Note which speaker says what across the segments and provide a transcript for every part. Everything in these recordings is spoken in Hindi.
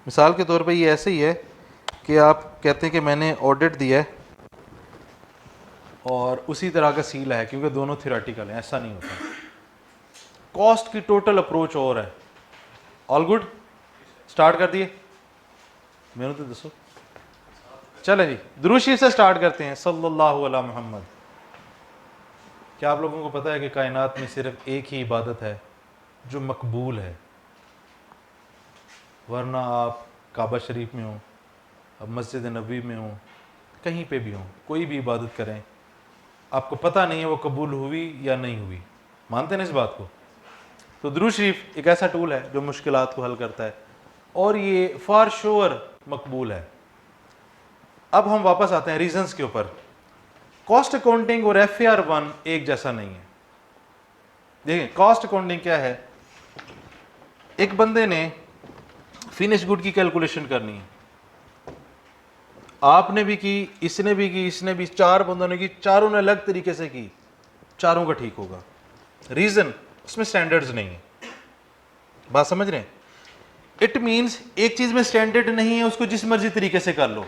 Speaker 1: मिसाल के तौर पे ये ऐसे ही है कि आप कहते हैं कि मैंने ऑडिट दिया है और उसी तरह का सील है, क्योंकि दोनों थियोरेटिकल हैं, ऐसा नहीं होता। कॉस्ट की टोटल अप्रोच और है। ऑल गुड, स्टार्ट कर दिए? मेनू तो दसो। चले जी, दुरूद शरीफ से स्टार्ट करते हैं। सल्लल्लाहु अला मुहम्मद। क्या आप लोगों को पता है कि कायनात में सिर्फ एक ही इबादत है जो मकबूल है? वरना आप काबा शरीफ में हो, अब मस्जिद नबी में हो, कहीं पे भी हो, कोई भी इबादत करें, आपको पता नहीं है वो कबूल हुई या नहीं हुई। मानते हैं ना इस बात को? तो दुरूद शरीफ एक ऐसा टूल है जो मुश्किलात को हल करता है और ये फॉर श्योर मकबूल है। अब हम वापस आते हैं रीजंस के ऊपर। कॉस्ट अकाउंटिंग और FAR1 एक जैसा नहीं है। देखिए कॉस्ट अकाउंटिंग क्या है, एक बंदे ने फिनिश गुड की कैलकुलेशन करनी है, आपने भी की, इसने भी की, इसने भी, 4 बंदों ने की, चारों ने अलग तरीके से की, चारों का ठीक होगा। रीजन, उसमें स्टैंडर्ड्स नहीं है। बात समझ रहे हैं? इट मीन्स एक चीज में स्टैंडर्ड नहीं है, उसको जिस मर्जी तरीके से कर लो,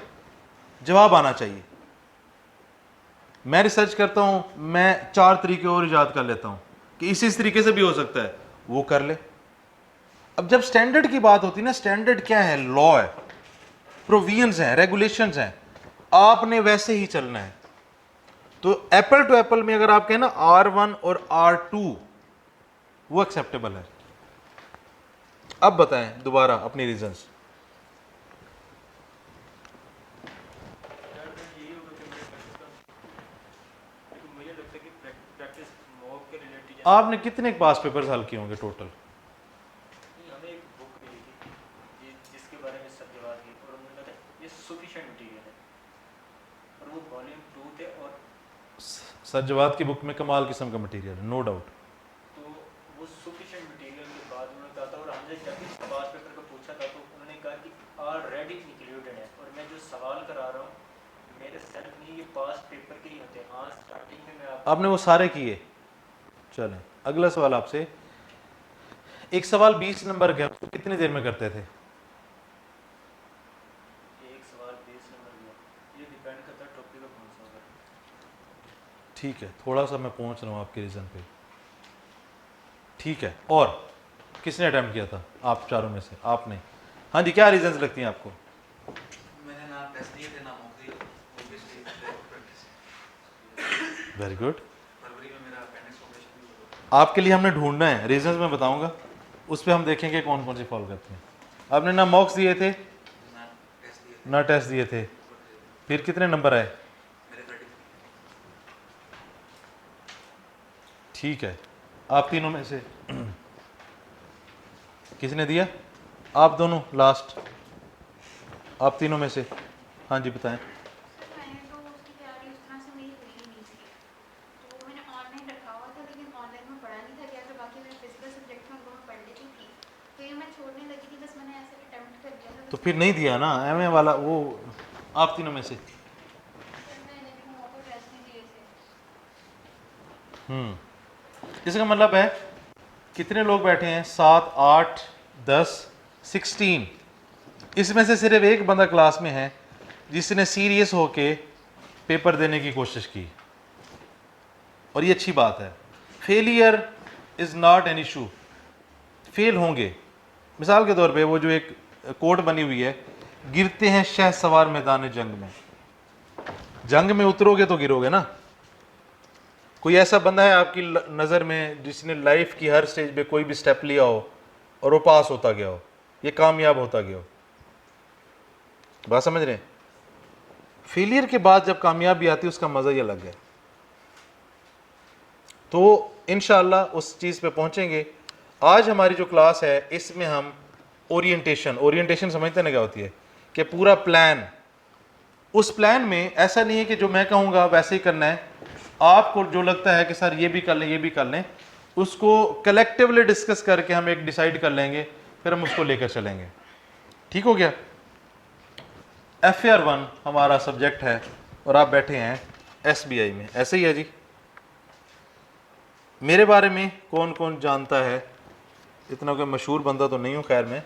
Speaker 1: जवाब आना चाहिए। मैं रिसर्च करता हूं, मैं 4 तरीके और इजाद कर लेता हूं कि इस तरीके से भी हो सकता है, वो कर ले। अब जब स्टैंडर्ड की बात होती है ना, स्टैंडर्ड क्या है? लॉ है, प्रोविजंस हैं, रेगुलेशंस हैं, आपने वैसे ही चलना है। तो एप्पल टू एप्पल में अगर आप कहें ना R1 और R2, वो एक्सेप्टेबल है। अब बताएं दोबारा अपनी रीजंस। आपने कितने पास पेपर्स हल किए होंगे टोटल?
Speaker 2: हमें एक बुक मिली थी जिसके बारे में सब जवाब दी और उन्होंने कहा ये सफिशिएंट मटेरियल है, और वो वॉल्यूम 2 थे। और
Speaker 1: सज्जवाद की बुक में कमाल किस्म का मटेरियल है, नो डाउट।
Speaker 2: तो वो सफिशिएंट मटेरियल के बाद उन्होंने कहा था, और हमने जब इस पास पेपर को पूछा था तो उन्होंने कहा कि ऑलरेडी इंक्लूडेड है, और मैं जो सवाल करा रहा हूँ मेरे सेल्फ नहीं, ये पास पेपर के ही होते हैं। हाँ स्टार्टिंग में मैं
Speaker 1: आपने वो सारे किए। चलें अगला सवाल आपसे। एक सवाल 20 नंबर का कितनी देर में करते थे?
Speaker 2: एक सवाल 20 नंबर का, ये डिपेंड करता है टॉपिक का कौन सा होगा।
Speaker 1: ठीक है, थोड़ा सा मैं पहुंच रहा हूं आपके रीजन पे। ठीक है, और किसने अटेम्प्ट किया था आप चारों में से? आपने। हाँ जी, क्या रीजंस लगती हैं आपको?
Speaker 3: मैंने ना टेस्ट दिए थे ना मॉक दिए, ऑब्वियसली प्रैक्टिस।
Speaker 1: Very good.
Speaker 3: फरवरी में मेरा अपेंडिक्स ऑपरेशन भी हुआ।
Speaker 1: आपके लिए हमने ढूंढना है, रीजंस मैं बताऊंगा, उस पर हम देखेंगे कौन कौन सी फॉलो करते हैं। आपने ना मॉक्स दिए थे
Speaker 3: ना टेस्ट दिए थे,
Speaker 1: ना टेस्ट दिए थे, फिर कितने नंबर आए?
Speaker 3: मेरे 33।
Speaker 1: ठीक है, आप तीनों में से किसने दिया? आप दोनों लास्ट, आप तीनों में से। हाँ जी बताएं।
Speaker 4: सर मैंने तो उसकी तैयारी उस तरह से मेरी हुई ही नहीं थी, तो मैंने ऑनलाइन रखा हुआ था, लेकिन ऑनलाइन में पढ़ा नहीं था क्या, तो बाकी मेरे फिजिकल सब्जेक्ट में उनको मैं पढ़ लेती थी, तो ये मैं छोड़ने लगी थी, बस मैंने ऐसे अटेम्प्ट कर लिया था।
Speaker 1: तो फिर नहीं दिया ना एमए वाला वो, आप तीनों में से।
Speaker 4: सर मैंने भी मॉक टेस्ट नहीं दिए थे।
Speaker 1: इसका मतलब है कितने लोग बैठे हैं? 7 8 10 16। इसमें से सिर्फ एक बंदा क्लास में है जिसने सीरियस होके पेपर देने की कोशिश की, और ये अच्छी बात है। Failure is not an issue, fail होंगे। मिसाल के तौर पे वो जो एक कोट बनी हुई है, गिरते हैं शह सवार मैदान जंग में, जंग में उतरोगे तो गिरोगे ना। कोई ऐसा बंदा है आपकी नज़र में जिसने लाइफ की हर स्टेज पे कोई भी स्टेप लिया हो और वो पास होता गया हो, ये कामयाब होता गया हो? बात समझ रहे हैं? फेलियर के बाद जब कामयाबी आती है उसका मज़ा ही अलग है। तो इंशाअल्लाह उस चीज़ पे पहुंचेंगे। आज हमारी जो क्लास है इसमें हम ओरिएंटेशन समझते ना क्या होती है? कि पूरा प्लान, उस प्लान में ऐसा नहीं है कि जो मैं कहूँगा वैसे ही करना है, आपको जो लगता है कि सर ये भी कर लें ये भी कर लें, उसको कलेक्टिवली डिस्कस करके हम एक डिसाइड कर लेंगे, फिर हम उसको लेकर चलेंगे। ठीक हो गया? FAR1 हमारा सब्जेक्ट है और आप बैठे हैं SBI में, ऐसे ही है जी। मेरे बारे में कौन कौन जानता है? इतना कोई मशहूर बंदा तो नहीं हूँ खैर मैं।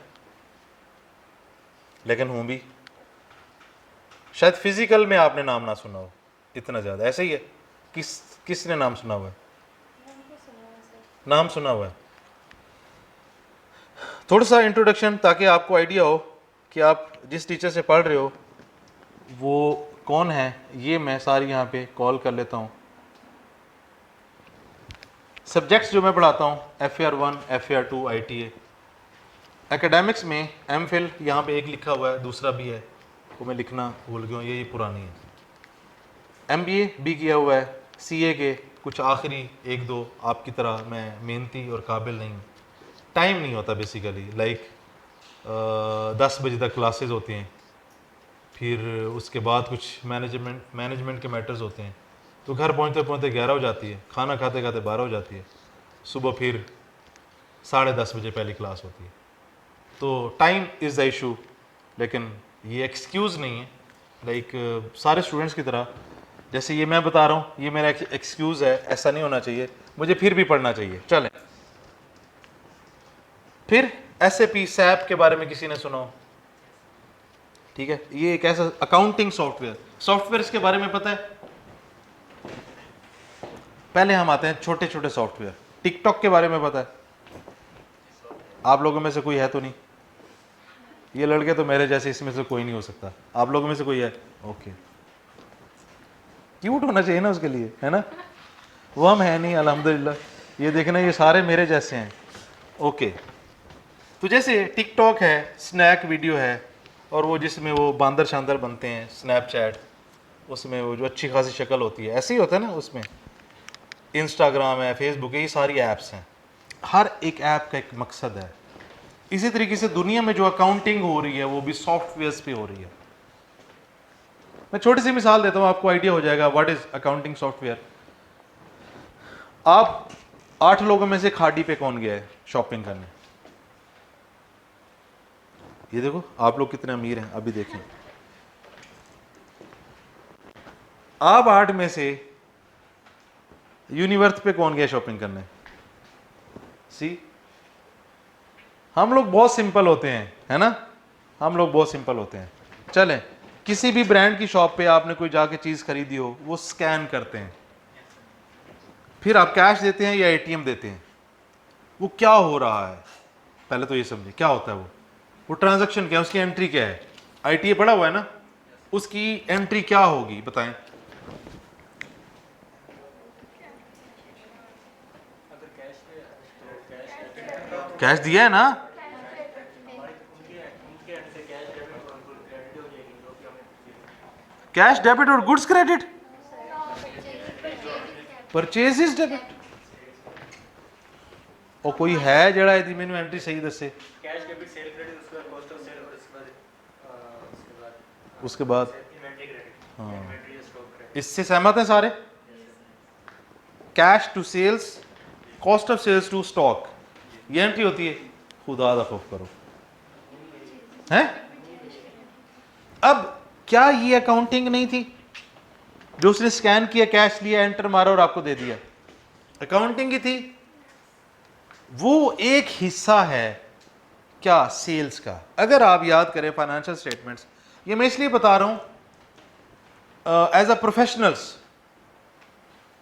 Speaker 1: लेकिन हूँ भी। शायद फिजिकल में आपने नाम ना सुना हो इतना ज़्यादा, ऐसे ही है? किसने नाम सुना हुआ है? नाम सुना हुआ है। थोड़ा सा इंट्रोडक्शन ताकि आपको आइडिया हो कि आप जिस टीचर से पढ़ रहे हो वो कौन है। ये मैं सारी यहाँ पे कॉल कर लेता हूँ। सब्जेक्ट्स जो मैं पढ़ाता हूँ FAR1, FAR2, ITA। एकेडमिक्स में MPhil यहाँ पे एक लिखा हुआ है, दूसरा भी है, वो मैं लिखना भूल गया हूँ, ये पुरानी है। MBA भी किया हुआ है। CA के कुछ आखिरी 1-2 आपकी तरह मैं मेहनती और काबिल नहीं हूँ, टाइम नहीं होता बेसिकली। लाइक 10 बजे तक क्लासेस होती हैं, फिर उसके बाद कुछ मैनेजमेंट के मैटर्स होते हैं, तो घर पहुँचते पहुँचते 11 हो जाती है, खाना खाते खाते 12 हो जाती है, सुबह फिर 10:30 बजे पहली क्लास होती है। तो टाइम इज़ द इशू, लेकिन ये एक्सक्यूज़ नहीं है। लाइक सारे स्टूडेंट्स की तरह जैसे ये मैं बता रहा हूँ, ये मेरा एक्सक्यूज़ है, ऐसा नहीं होना चाहिए, मुझे फिर भी पढ़ना चाहिए। चलें, फिर SAP SAP के बारे में किसी ने सुना हो? ठीक है, ये एक ऐसा अकाउंटिंग सॉफ्टवेयर के बारे में पता है? पहले हम आते हैं छोटे छोटे सॉफ्टवेयर। टिकटॉक के बारे में पता है? आप लोगों में से कोई है तो नहीं? ये लड़के तो मेरे जैसे इसमें से कोई नहीं हो सकता। आप लोगों में से कोई है? ओके, क्यूट होना चाहिए ना उसके लिए, है ना? वो हम है नहीं, अल्हम्दुलिल्लाह। ये देखना, ये सारे मेरे जैसे हैं। ओके, तो जैसे टिकटॉक है, स्नैक वीडियो है, और वो जिसमें वो बांदर शांदर बनते हैं, स्नैपचैट, उसमें वो जो अच्छी खासी शक्ल होती है, ऐसे ही होता है ना उसमें। इंस्टाग्राम है, फेसबुक है, ये सारी ऐप्स हैं। हर एक ऐप का एक मकसद है। इसी तरीके से दुनिया में जो अकाउंटिंग हो रही है वो भी सॉफ्टवेयर्स पे हो रही है। मैं छोटी सी मिसाल देता हूँ, आपको आइडिया हो जाएगा व्हाट इज अकाउंटिंग सॉफ्टवेयर। आप 8 लोगों में से खाड़ी पे कौन गया है शॉपिंग करने? ये देखो आप लोग कितने अमीर हैं, अभी देखें। आप 8 में से यूनिवर्थ पे कौन गया शॉपिंग करने? सी, हम लोग बहुत सिंपल होते हैं, है ना? हम लोग बहुत सिंपल होते हैं। चलें, किसी भी ब्रांड की शॉप पे आपने कोई जाके चीज़ खरीदी हो, वो स्कैन करते हैं, फिर आप कैश देते हैं या ATM देते हैं। वो क्या हो रहा है पहले तो ये समझे, क्या होता है वो ट्रांजैक्शन क्या है, उसकी एंट्री क्या है? ITA पड़ा हुआ है ना, उसकी एंट्री क्या होगी बताएं?
Speaker 2: अगर कैश
Speaker 1: कैश दिया है ना,
Speaker 2: उनके एंड से कैश डेबिट और क्रेडिट हो जाएगी, जो कि हमें
Speaker 1: कैश डेबिट और गुड्स क्रेडिट, परचेज डेबिट। और कोई है जड़ा यदि मैंने एंट्री सही दसे?
Speaker 2: कैश डेबिट सेल क्रेडिट, उसके बाद कॉस्ट ऑफ सेल, और
Speaker 1: उसके बाद
Speaker 2: इन्वेंटरी क्रेडिट,
Speaker 1: हाँ।
Speaker 2: Inventory stock credit.
Speaker 1: इससे सहमत हैं सारे? Cash to sales, cost of sales to stock, ये एंट्री होती है। खुदा दा खौफ करो, हैं? अब क्या ये अकाउंटिंग नहीं थी? जो उसने स्कैन किया, कैश लिया, एंटर मारा और आपको दे दिया, अकाउंटिंग ही थी। वो एक हिस्सा है क्या? सेल्स का। अगर आप याद करें फाइनेंशियल स्टेटमेंट्स, ये मैं इसलिए बता रहा हूं एज अ प्रोफेशनल्स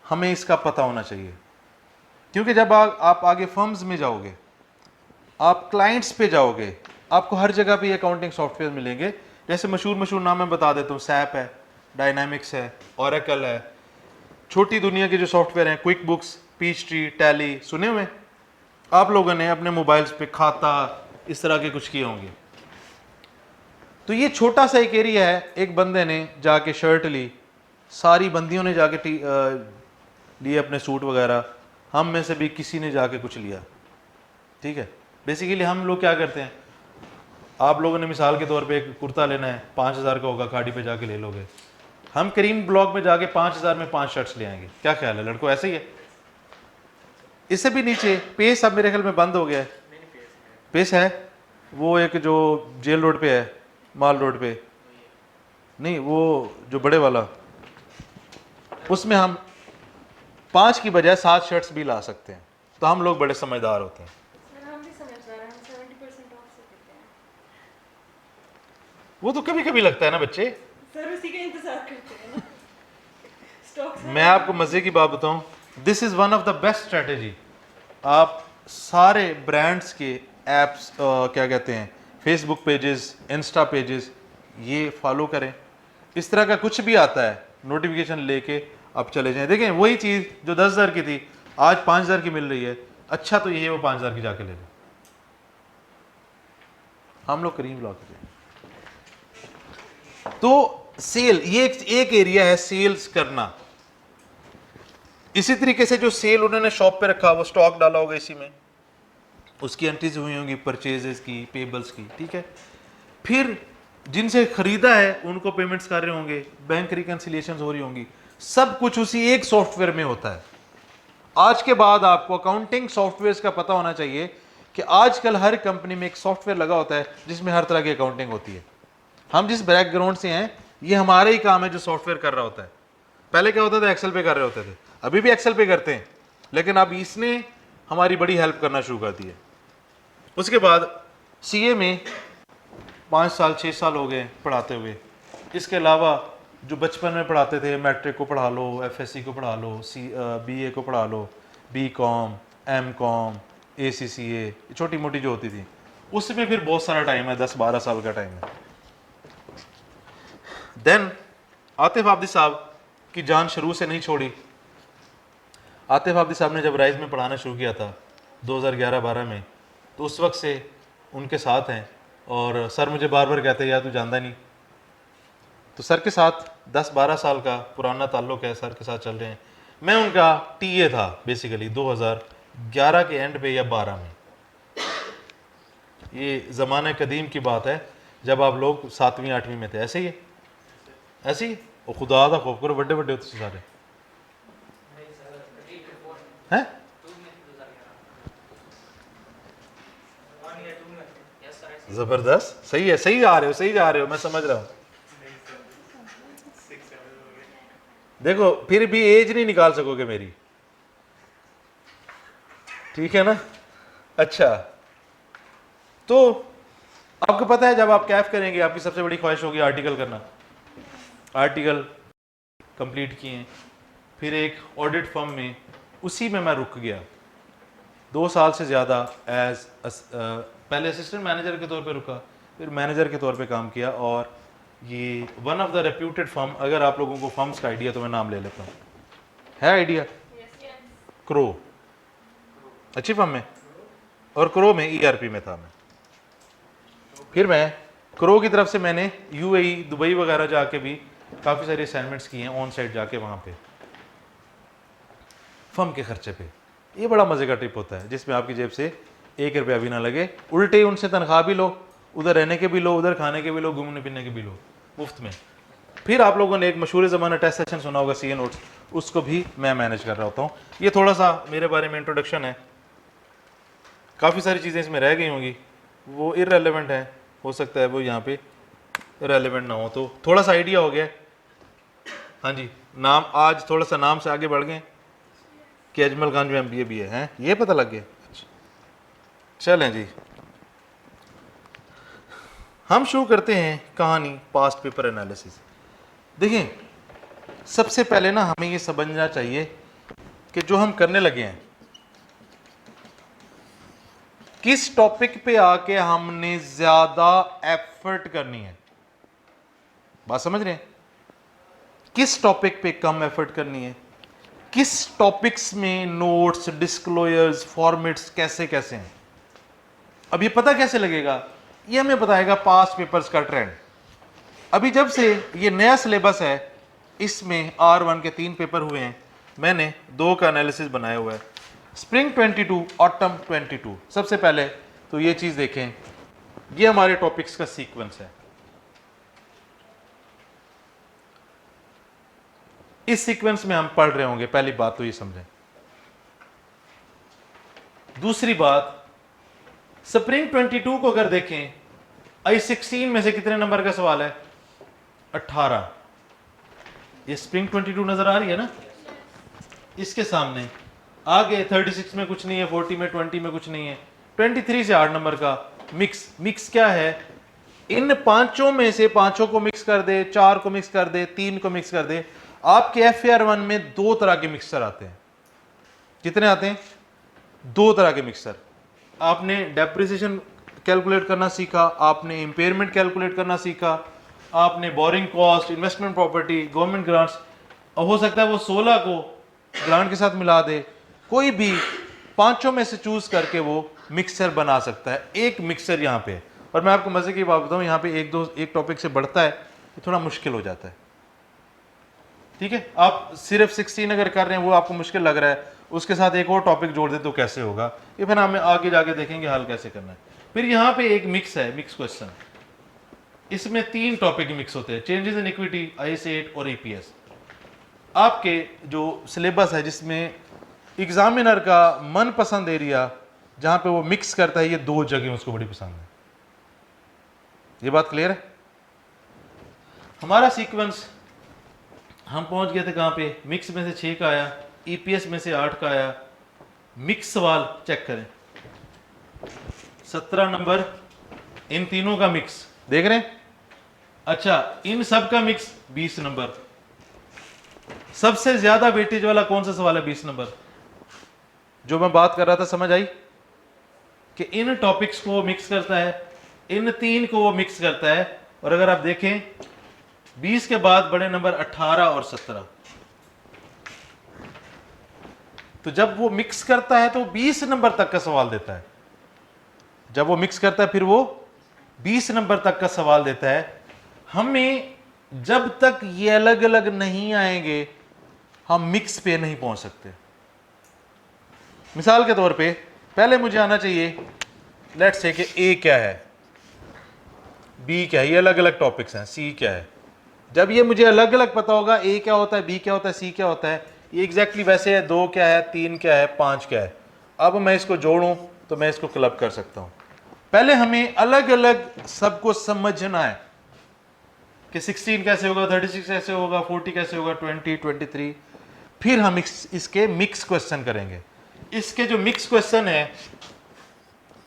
Speaker 1: हमें इसका पता होना चाहिए, क्योंकि जब आप आगे फर्म्स में जाओगे, आप क्लाइंट्स पे जाओगे, आपको हर जगह पे अकाउंटिंग सॉफ्टवेयर मिलेंगे। जैसे मशहूर नाम मैं बता देता हूँ, सैप है, डायनामिक्स है, ओरेकल है। छोटी दुनिया के जो सॉफ्टवेयर हैं, क्विक बुक्स, पीचट्री, टैली, सुने हुए आप लोगों ने अपने मोबाइल्स पे खाता इस तरह के कुछ किए होंगे। तो ये छोटा सा एक एरिया है। एक बंदे ने जाके शर्ट ली, सारी बंदियों ने जाके लिए अपने सूट वगैरह, हम में से भी किसी ने जाके कुछ लिया, ठीक है? बेसिकली हम लोग क्या करते हैं, आप लोगों ने मिसाल के तौर पे एक कुर्ता लेना है, 5000 का होगा, खाड़ी पे जाके ले लोगे। हम करीम ब्लॉक में जाके 5000 में 5 शर्ट्स ले आएंगे। क्या ख्याल है लड़कों, ऐसे ही है? इससे भी नीचे पेस अब मेरे ख्याल में बंद हो गया है। पेस है वो एक जो जेल रोड पे है, माल रोड पे नहीं, वो जो बड़े वाला, उसमें हम 5 की बजाय 7 शर्ट्स भी ला सकते हैं। तो हम लोग बड़े समझदार होते हैं। वो तो कभी कभी लगता है ना बच्चे।
Speaker 5: सर उसी का इंतजार करते हैं ना स्टॉक
Speaker 1: मैं आपको मजे की बात बताऊं, this is one of the best strategy. आप सारे ब्रांड्स के एप्स क्या कहते हैं, फेसबुक पेजेस, इंस्टा पेजेस, ये फॉलो करें। इस तरह का कुछ भी आता है नोटिफिकेशन लेके आप चले जाएं। देखें वही चीज़ जो 10,000 की थी आज 5,000 की मिल रही है, अच्छा तो ये है वो 5,000 की जाके ले लें। हम लोग करीम ब्लॉक पे, तो सेल ये एक एरिया है सेल्स करना। इसी तरीके से जो सेल उन्होंने शॉप पे रखा वो स्टॉक डाला होगा इसी में, उसकी एंट्रीज हुई होंगी परचेजेस की, पेबल्स की, ठीक है। फिर जिनसे खरीदा है उनको पेमेंट्स कर रहे होंगे, बैंक रिकंसिलिएशन हो रही होंगी, सब कुछ उसी एक सॉफ्टवेयर में होता है। आज के बाद आपको अकाउंटिंग सॉफ्टवेयर का पता होना चाहिए कि आजकल हर कंपनी में एक सॉफ्टवेयर लगा होता है जिसमें हर तरह की अकाउंटिंग होती है। हम जिस बैकग्राउंड से हैं ये हमारा ही काम है जो सॉफ्टवेयर कर रहा होता है। पहले क्या होता था, एक्सेल पे कर रहे होते थे, अभी भी एक्सेल पे करते हैं, लेकिन अब इसने हमारी बड़ी हेल्प करना शुरू कर दी है। उसके बाद सीए में 5 साल 6 साल हो गए पढ़ाते हुए। इसके अलावा जो बचपन में पढ़ाते थे, मैट्रिक को पढ़ा लो, एफएससी को पढ़ा लो, बीए को पढ़ा लो, बीकॉम, एमकॉम, एसीसीए, छोटी मोटी जो होती थी, उसमें फिर बहुत सारा टाइम है, 10-12 साल का टाइम है। देन आतिफ आब्दी साहब की जान शुरू से नहीं छोड़ी। आतिफ आब्दी साहब ने जब राइज में पढ़ाना शुरू किया था 2011-12 में, तो उस वक्त से उनके साथ हैं। और सर मुझे बार बार कहते हैं यार तू जानता नहीं, तो सर के साथ 10-12 साल का पुराना ताल्लुक़ है, सर के साथ चल रहे हैं। मैं उनका टीए था बेसिकली 2011 के एंड पे या 12 में। ये ज़माने कदीम की बात है जब आप लोग 7वीं 8वीं में थे, ऐसे ही है, ऐसे ही। और खुदा का खौफ करो, बड़े बड़े होते सारे हैं। ज़बरदस्त, सही है, सही जा रहे हो, सही जा रहे हो, मैं समझ रहा हूँ। देखो फिर भी एज नहीं निकाल सकोगे मेरी, ठीक है ना। अच्छा, तो आपको पता है जब आप कैफ करेंगे आपकी सबसे बड़ी ख्वाहिश होगी आर्टिकल करना। आर्टिकल कंप्लीट किए, फिर एक ऑडिट फर्म में, उसी में मैं रुक गया 2 साल से ज़्यादा। एज पहले असिस्टेंट मैनेजर के तौर पे रुका, फिर मैनेजर के तौर पे काम किया। और ये one of the reputed firm, अगर आप लोगों को फर्म्स का आइडिया तो मैं नाम ले लेता हूँ, है आइडिया? क्रो, अच्छी फर्म है। और क्रो में ईआरपी में था मैं। फिर मैं क्रो की तरफ से मैंने यूएई, दुबई वगैरह जाके भी काफ़ी सारी असाइनमेंट्स किए हैं, ऑन साइट जाके वहाँ पे फर्म के खर्चे पे। ये बड़ा मज़े का ट्रिप होता है जिसमें आपकी जेब से 1 रुपया भी ना लगे, उल्टे उनसे तनख्वाह भी लो, उधर रहने के भी लो, उधर खाने के भी लो, घूमने फिरने के भी लो, मुफ्त में। फिर आप लोगों ने एक मशहूर ज़माना टेस्ट सेशन सुना होगा, सीए नोट्स, उसको भी मैं मैनेज कर रहा होता हूँ। ये थोड़ा सा मेरे बारे में इंट्रोडक्शन है। काफ़ी सारी चीज़ें इसमें रह गई होंगी, वो इररेलेवेंट है, हो सकता है वो यहाँ पे रेलेवेंट ना हो, तो थोड़ा सा आइडिया हो गया। हाँ जी, नाम आज थोड़ा सा नाम से आगे बढ़ गए कि अजमल खान जो एमबीए भी है, ये पता लग गया। चलें जी, हम शुरू करते हैं कहानी पास्ट पेपर एनालिसिस। देखें, सबसे पहले ना हमें ये समझना चाहिए कि जो हम करने लगे हैं, किस टॉपिक पे आके हमने ज्यादा एफर्ट करनी है। बात समझ रहे हैं? किस टॉपिक पे कम एफर्ट करनी है, किस टॉपिक्स में नोट्स, डिस्क्लोजर्स, फॉर्मेट्स कैसे कैसे हैं। अब ये पता कैसे लगेगा? ये हमें बताएगा पास्ट पेपर्स का ट्रेंड। अभी जब से ये नया सिलेबस है, इसमें R1 के 3 पेपर हुए हैं, मैंने 2 का एनालिसिस बनाया हुआ है। Spring 22, autumn 22। सबसे पहले तो ये चीज़ देखें, ये हमारे टॉपिक्स का सीक्वेंस है। इस सीक्वेंस में हम पढ़ रहे होंगे, पहली बात तो ये समझें। दूसरी बात, स्प्रिंग 22 को अगर देखें, I16 में से कितने नंबर का सवाल है? 18। ये स्प्रिंग 22 नजर आ रही है ना, इसके सामने आगे 36 में कुछ नहीं है, 40 में, 20 में कुछ नहीं है, 23 से 8 नंबर का मिक्स। मिक्स क्या है? इन पांचों में से पांचों को मिक्स कर दे, चार को मिक्स कर दे, तीन को मिक्स कर दे, आपके FAR1 में दो तरह के मिक्सर आते हैं। कितने आते हैं? दो तरह के मिक्सर। आपने डेप्रिसिएशन कैलकुलेट करना सीखा, आपने इंपेयरमेंट कैलकुलेट करना सीखा, आपने borrowing cost, investment property, government grants, और हो सकता है वो 16 को ग्रांट के साथ मिला दे। कोई भी पांचों में से चूज करके वो मिक्सर बना सकता है। एक मिक्सर यहाँ पे है। और मैं आपको मजे की बात बताऊं, यहाँ पे एक टॉपिक से बढ़ता है तो थोड़ा मुश्किल हो जाता है। ठीक है, आप सिर्फ 16 अगर कर रहे हैं वो आपको मुश्किल लग रहा है, उसके साथ एक और टॉपिक जोड़ दे तो कैसे होगा, ये फिर हम आगे जाके देखेंगे हल कैसे करना है। फिर यहाँ पे एक मिक्स है, मिक्स क्वेश्चन। इसमें 3 टॉपिक मिक्स होते हैं, चेंजेस इन इक्विटी, IAS 8 और EPS। आपके जो सिलेबस है जिसमें एग्जामिनर का मनपसंद एरिया जहां पे वो मिक्स करता है, ये 2 जगह उसको बड़ी पसंद है। ये बात क्लियर है? हमारा सीक्वेंस हम पहुंच गए थे कहां पे? मिक्स में से 6 का आया, EPS में से 8 का आया। मिक्स सवाल चेक करें, 17 नंबर इन तीनों का मिक्स देख रहे हैं। अच्छा, इन सब का मिक्स 20 नंबर। सबसे ज्यादा वेटेज वाला कौन सा सवाल है? 20 नंबर। जो मैं बात कर रहा था समझ आई कि इन टॉपिक्स को वो मिक्स करता है, इन 3 को वो मिक्स करता है। और अगर आप देखें 20 के बाद बड़े नंबर 18 और 17। तो जब वो मिक्स करता है तो 20 नंबर तक का सवाल देता है। जब वो मिक्स करता है फिर वो 20 नंबर तक का सवाल देता है। हमें जब तक ये अलग अलग नहीं आएंगे हम मिक्स पे नहीं पहुंच सकते। मिसाल के तौर पे पहले मुझे आना चाहिए, लेट्स से कि ए क्या है, बी क्या है, ये अलग अलग टॉपिक्स हैं, सी क्या है। जब ये मुझे अलग अलग पता होगा, ए क्या होता है, बी क्या होता है, सी क्या होता है, ये एग्जैक्टली वैसे है, 2 क्या है, 3 क्या है, 5 क्या है। अब मैं इसको जोड़ूं तो मैं इसको क्लब कर सकता हूं। पहले हमें अलग अलग सबको समझना है कि 16 कैसे होगा, 36 कैसे होगा, 40 कैसे होगा, 20, 23। फिर हम इसके मिक्स क्वेश्चन करेंगे। इसके जो मिक्स क्वेश्चन है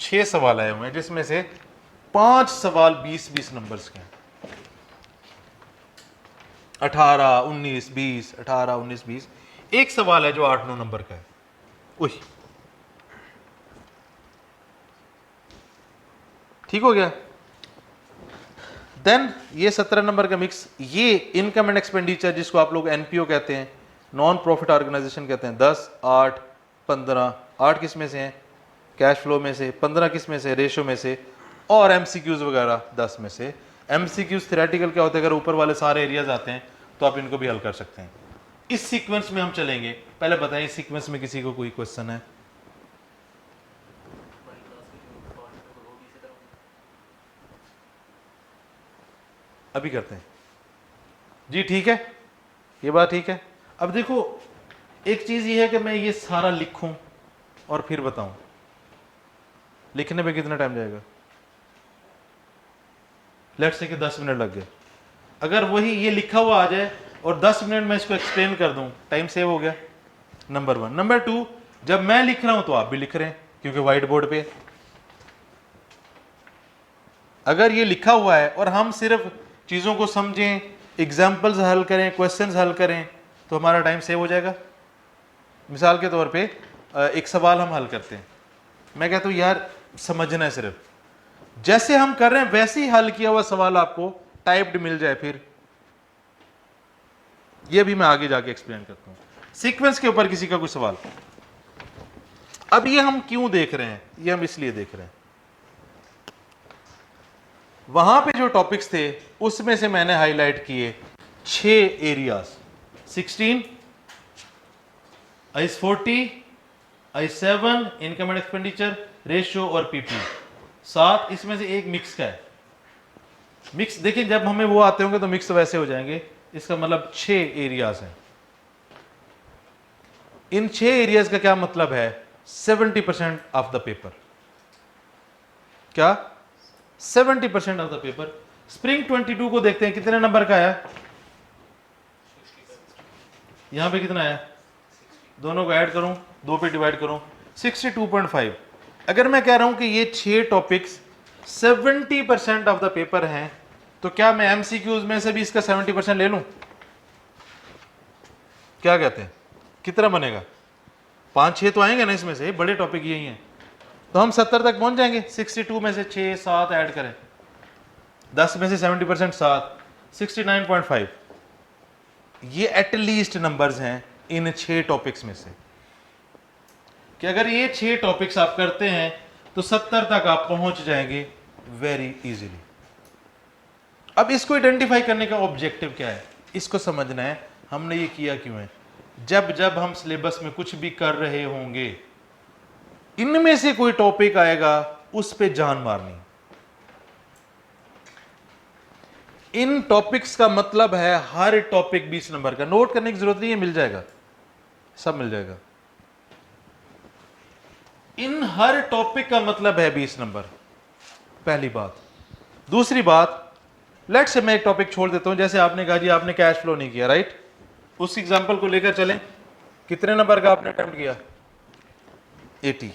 Speaker 1: 6 सवाल आए हुए हैं, जिसमें से 5 सवाल 20-20 नंबर्स के हैं। 18, 19, 20, 18, 19, 20। एक सवाल है जो 8-9 नंबर का है। उही, ठीक हो गया। देन ये 17 नंबर का मिक्स, ये इनकम एंड एक्सपेंडिचर जिसको आप लोग NPO कहते हैं, नॉन प्रॉफिट ऑर्गेनाइजेशन कहते हैं। 10, 8, 15, 8 किस में से हैं? कैश फ्लो में से। 15 किस में से? रेशो में से। और MCQs वगैरह 10 में से। MCQs थ्योरेटिकल क्या होते हैं? अगर ऊपर वाले सारे एरियाज आते हैं तो आप इनको भी हल कर सकते हैं। इस सीक्वेंस में हम चलेंगे। पहले बताएं इस सीक्वेंस में किसी को कोई क्वेश्चन है? अभी करते हैं जी, ठीक है, ये बात ठीक है। अब देखो एक चीज ये है कि मैं ये सारा लिखूं और फिर बताऊं, लिखने में कितना टाइम जाएगा? लेट्स से कि 10 मिनट लग गए। अगर वही ये लिखा हुआ आ जाए और 10 मिनट में इसको एक्सप्लेन कर दूं, टाइम सेव हो गया, नंबर 1। नंबर 2, जब मैं लिख रहा हूं तो आप भी लिख रहे हैं क्योंकि व्हाइट बोर्ड पे। अगर ये लिखा हुआ है और हम सिर्फ चीज़ों को समझें, एग्जाम्पल्स हल करें, क्वेश्चंस हल करें, तो हमारा टाइम सेव हो जाएगा। मिसाल के तौर पे एक सवाल हम हल करते हैं, मैं कहता हूँ यार समझना है, सिर्फ जैसे हम कर रहे हैं वैसे ही हल किया हुआ सवाल आपको टाइप्ड मिल जाए, फिर ये भी मैं आगे जाके एक्सप्लेन करता हूँ। सीक्वेंस के ऊपर किसी का कोई सवाल? अब ये हम क्यों देख रहे हैं? ये हम इसलिए देख रहे हैं, वहां पे जो टॉपिक्स थे उसमें से मैंने हाईलाइट किए 6 areas. 16, IAS 40, IAS 7, income and expenditure, ratio और PP। 7 इसमें से एक मिक्स का है। मिक्स देखिए, जब हमें वो आते होंगे तो मिक्स वैसे हो जाएंगे। इसका मतलब 6 एरियाज हैं। इन 6 एरियाज का क्या मतलब है? 70% ऑफ द पेपर। क्या? 70% ऑफ द पेपर। स्प्रिंग 22 को देखते हैं, कितने नंबर का आया? यहां पे कितना आया? दोनों को ऐड करूं, 2 पे डिवाइड करूं, 62.5। अगर मैं कह रहा हूं कि ये 6 टॉपिक्स 70% ऑफ द पेपर है, तो क्या मैं एमसीक्यूज में से भी इसका 70% ले लूं? क्या कहते हैं, कितना बनेगा? 5-6 तो आएंगे ना इसमें से, बड़े टॉपिक यही हैं, तो हम 70 तक पहुंच जाएंगे। 62 में से 6-7 ऐड करें, 10 में से 70% 7, 69.5। ये एटलीस्ट नंबर्स हैं इन 6 टॉपिक्स में से, कि अगर ये 6 टॉपिक्स आप करते हैं तो 70 तक आप पहुंच जाएंगे वेरी इजीली। अब इसको आइडेंटिफाई करने का ऑब्जेक्टिव क्या है, इसको समझना है हमने ये किया क्यों है। जब जब हम सिलेबस में कुछ भी कर रहे होंगे, इनमें से कोई टॉपिक आएगा, उस पे जान मारनी। इन टॉपिक्स का मतलब है हर टॉपिक 20 नंबर का। नोट करने की जरूरत नहीं है, मिल जाएगा, सब मिल जाएगा। इन हर टॉपिक का मतलब है 20 नंबर, पहली बात। दूसरी बात, लेट्स से मैं एक टॉपिक छोड़ देता हूं, जैसे आपने कहा जी आपने कैश फ्लो नहीं किया, राइट? उस एग्जांपल को लेकर चलें, कितने नंबर का आपने अटेम्प्ट किया? 80।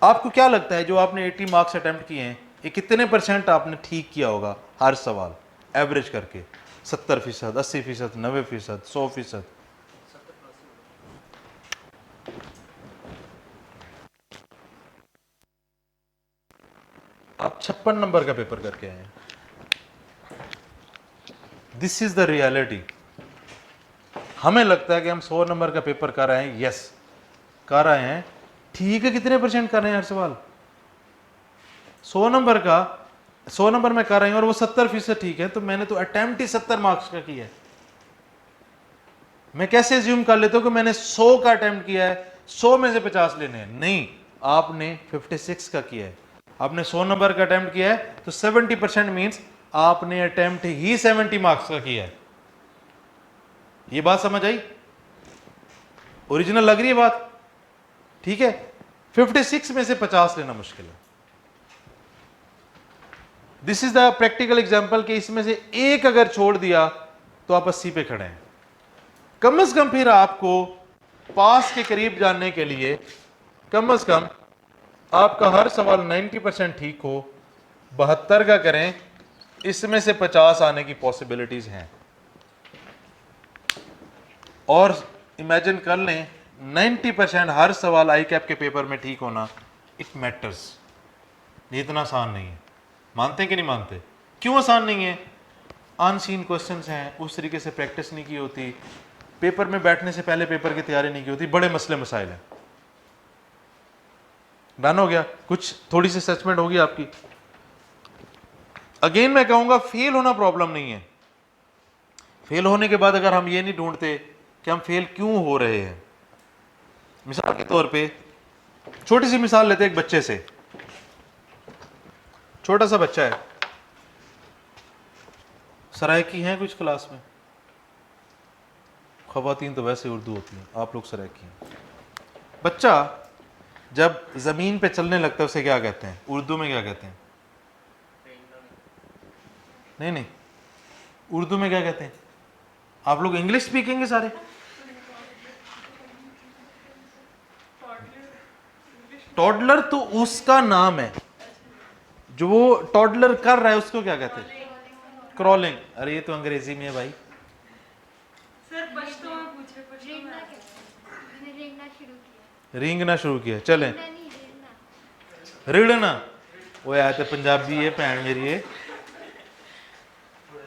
Speaker 1: आपको क्या लगता है जो आपने 80 मार्क्स अटेम्प्ट किए हैं, ये कितने % आपने ठीक किया होगा हर सवाल एवरेज करके? 70%, 80%, 90%, 100%? आप 56 नंबर का पेपर करके आए हैं। This is the reality. हमें लगता है कि हम 100 नंबर का पेपर कर रहे हैं, यस कर रहे हैं, ठीक है। कितने % कर रहे हैं हर सवाल? 100 नंबर का, 100 नंबर में कर रहे हैं और वो 70% ठीक है, तो मैंने तो अटेम्प्ट ही 70 मार्क्स का किया है। मैं कैसे एज्यूम कर लेता हूं कि मैंने 100 का अटेम्प्ट किया है, 100 में से 50 लेने हैं? नहीं, आपने 56 का किया है। आपने 100 नंबर का अटेम्प्ट किया है, तो 70% मीन्स आपने अटेम्प्ट ही 70 मार्क्स का किया है। ये बात समझ आई? ओरिजिनल लग रही है बात? ठीक है। 56 में से 50 लेना मुश्किल है। This is the practical example कि इसमें से एक अगर छोड़ दिया तो आप 80 पे खड़े हैं। कम से कम फिर आपको पास के करीब जाने के लिए कम से कम आपका हर सवाल 90% ठीक हो, 72 का करें, इसमें से 50 आने की पॉसिबिलिटीज हैं। और इमेजिन कर लें 90% हर सवाल आई कैप के पेपर में ठीक होना, इट मैटर्स। ये इतना आसान नहीं है। मानते हैं कि नहीं मानते? क्यों आसान नहीं है? अनसीन क्वेश्चंस हैं, उस तरीके से प्रैक्टिस नहीं की होती, पेपर में बैठने से पहले पेपर की तैयारी नहीं की होती, बड़े मसले मसाइल हैं। डन हो गया? कुछ थोड़ी सी असेसमेंट होगी आपकी। अगेन मैं कहूंगा फेल होना प्रॉब्लम नहीं है। फेल होने के बाद अगर हम ये नहीं ढूंढते कि हम फेल क्यों हो रहे हैं, मिसाल के तौर पे छोटी सी मिसाल लेते हैं एक बच्चे से। छोटा सा बच्चा है, सराइकी हैं कुछ क्लास में? खवातीन तो वैसे उर्दू होती हैं, आप लोग सराइकी हैं। बच्चा जब जमीन पे चलने लगता है उसे क्या कहते हैं? उर्दू में क्या कहते हैं? नहीं नहीं, उर्दू में क्या कहते हैं? आप लोग इंग्लिश स्पीकिंग है सारे? टॉडलर तो उसका नाम है, जो वो टॉडलर कर रहा है उसको क्या कहते हैं? क्रॉलिंग। अरे ये तो अंग्रेजी में है भाई।
Speaker 5: सर पश्तो में पूछे, पश्तो
Speaker 4: रेंगना
Speaker 5: में।
Speaker 4: कहते हैं। मैंने रेंगना शुरू किया।
Speaker 1: रेंगना शुरू किया, चलें।
Speaker 4: रेंगना नहीं, रेंगना।
Speaker 1: रिड़ना, वो यार तो पंजाबी है भैन मेरी,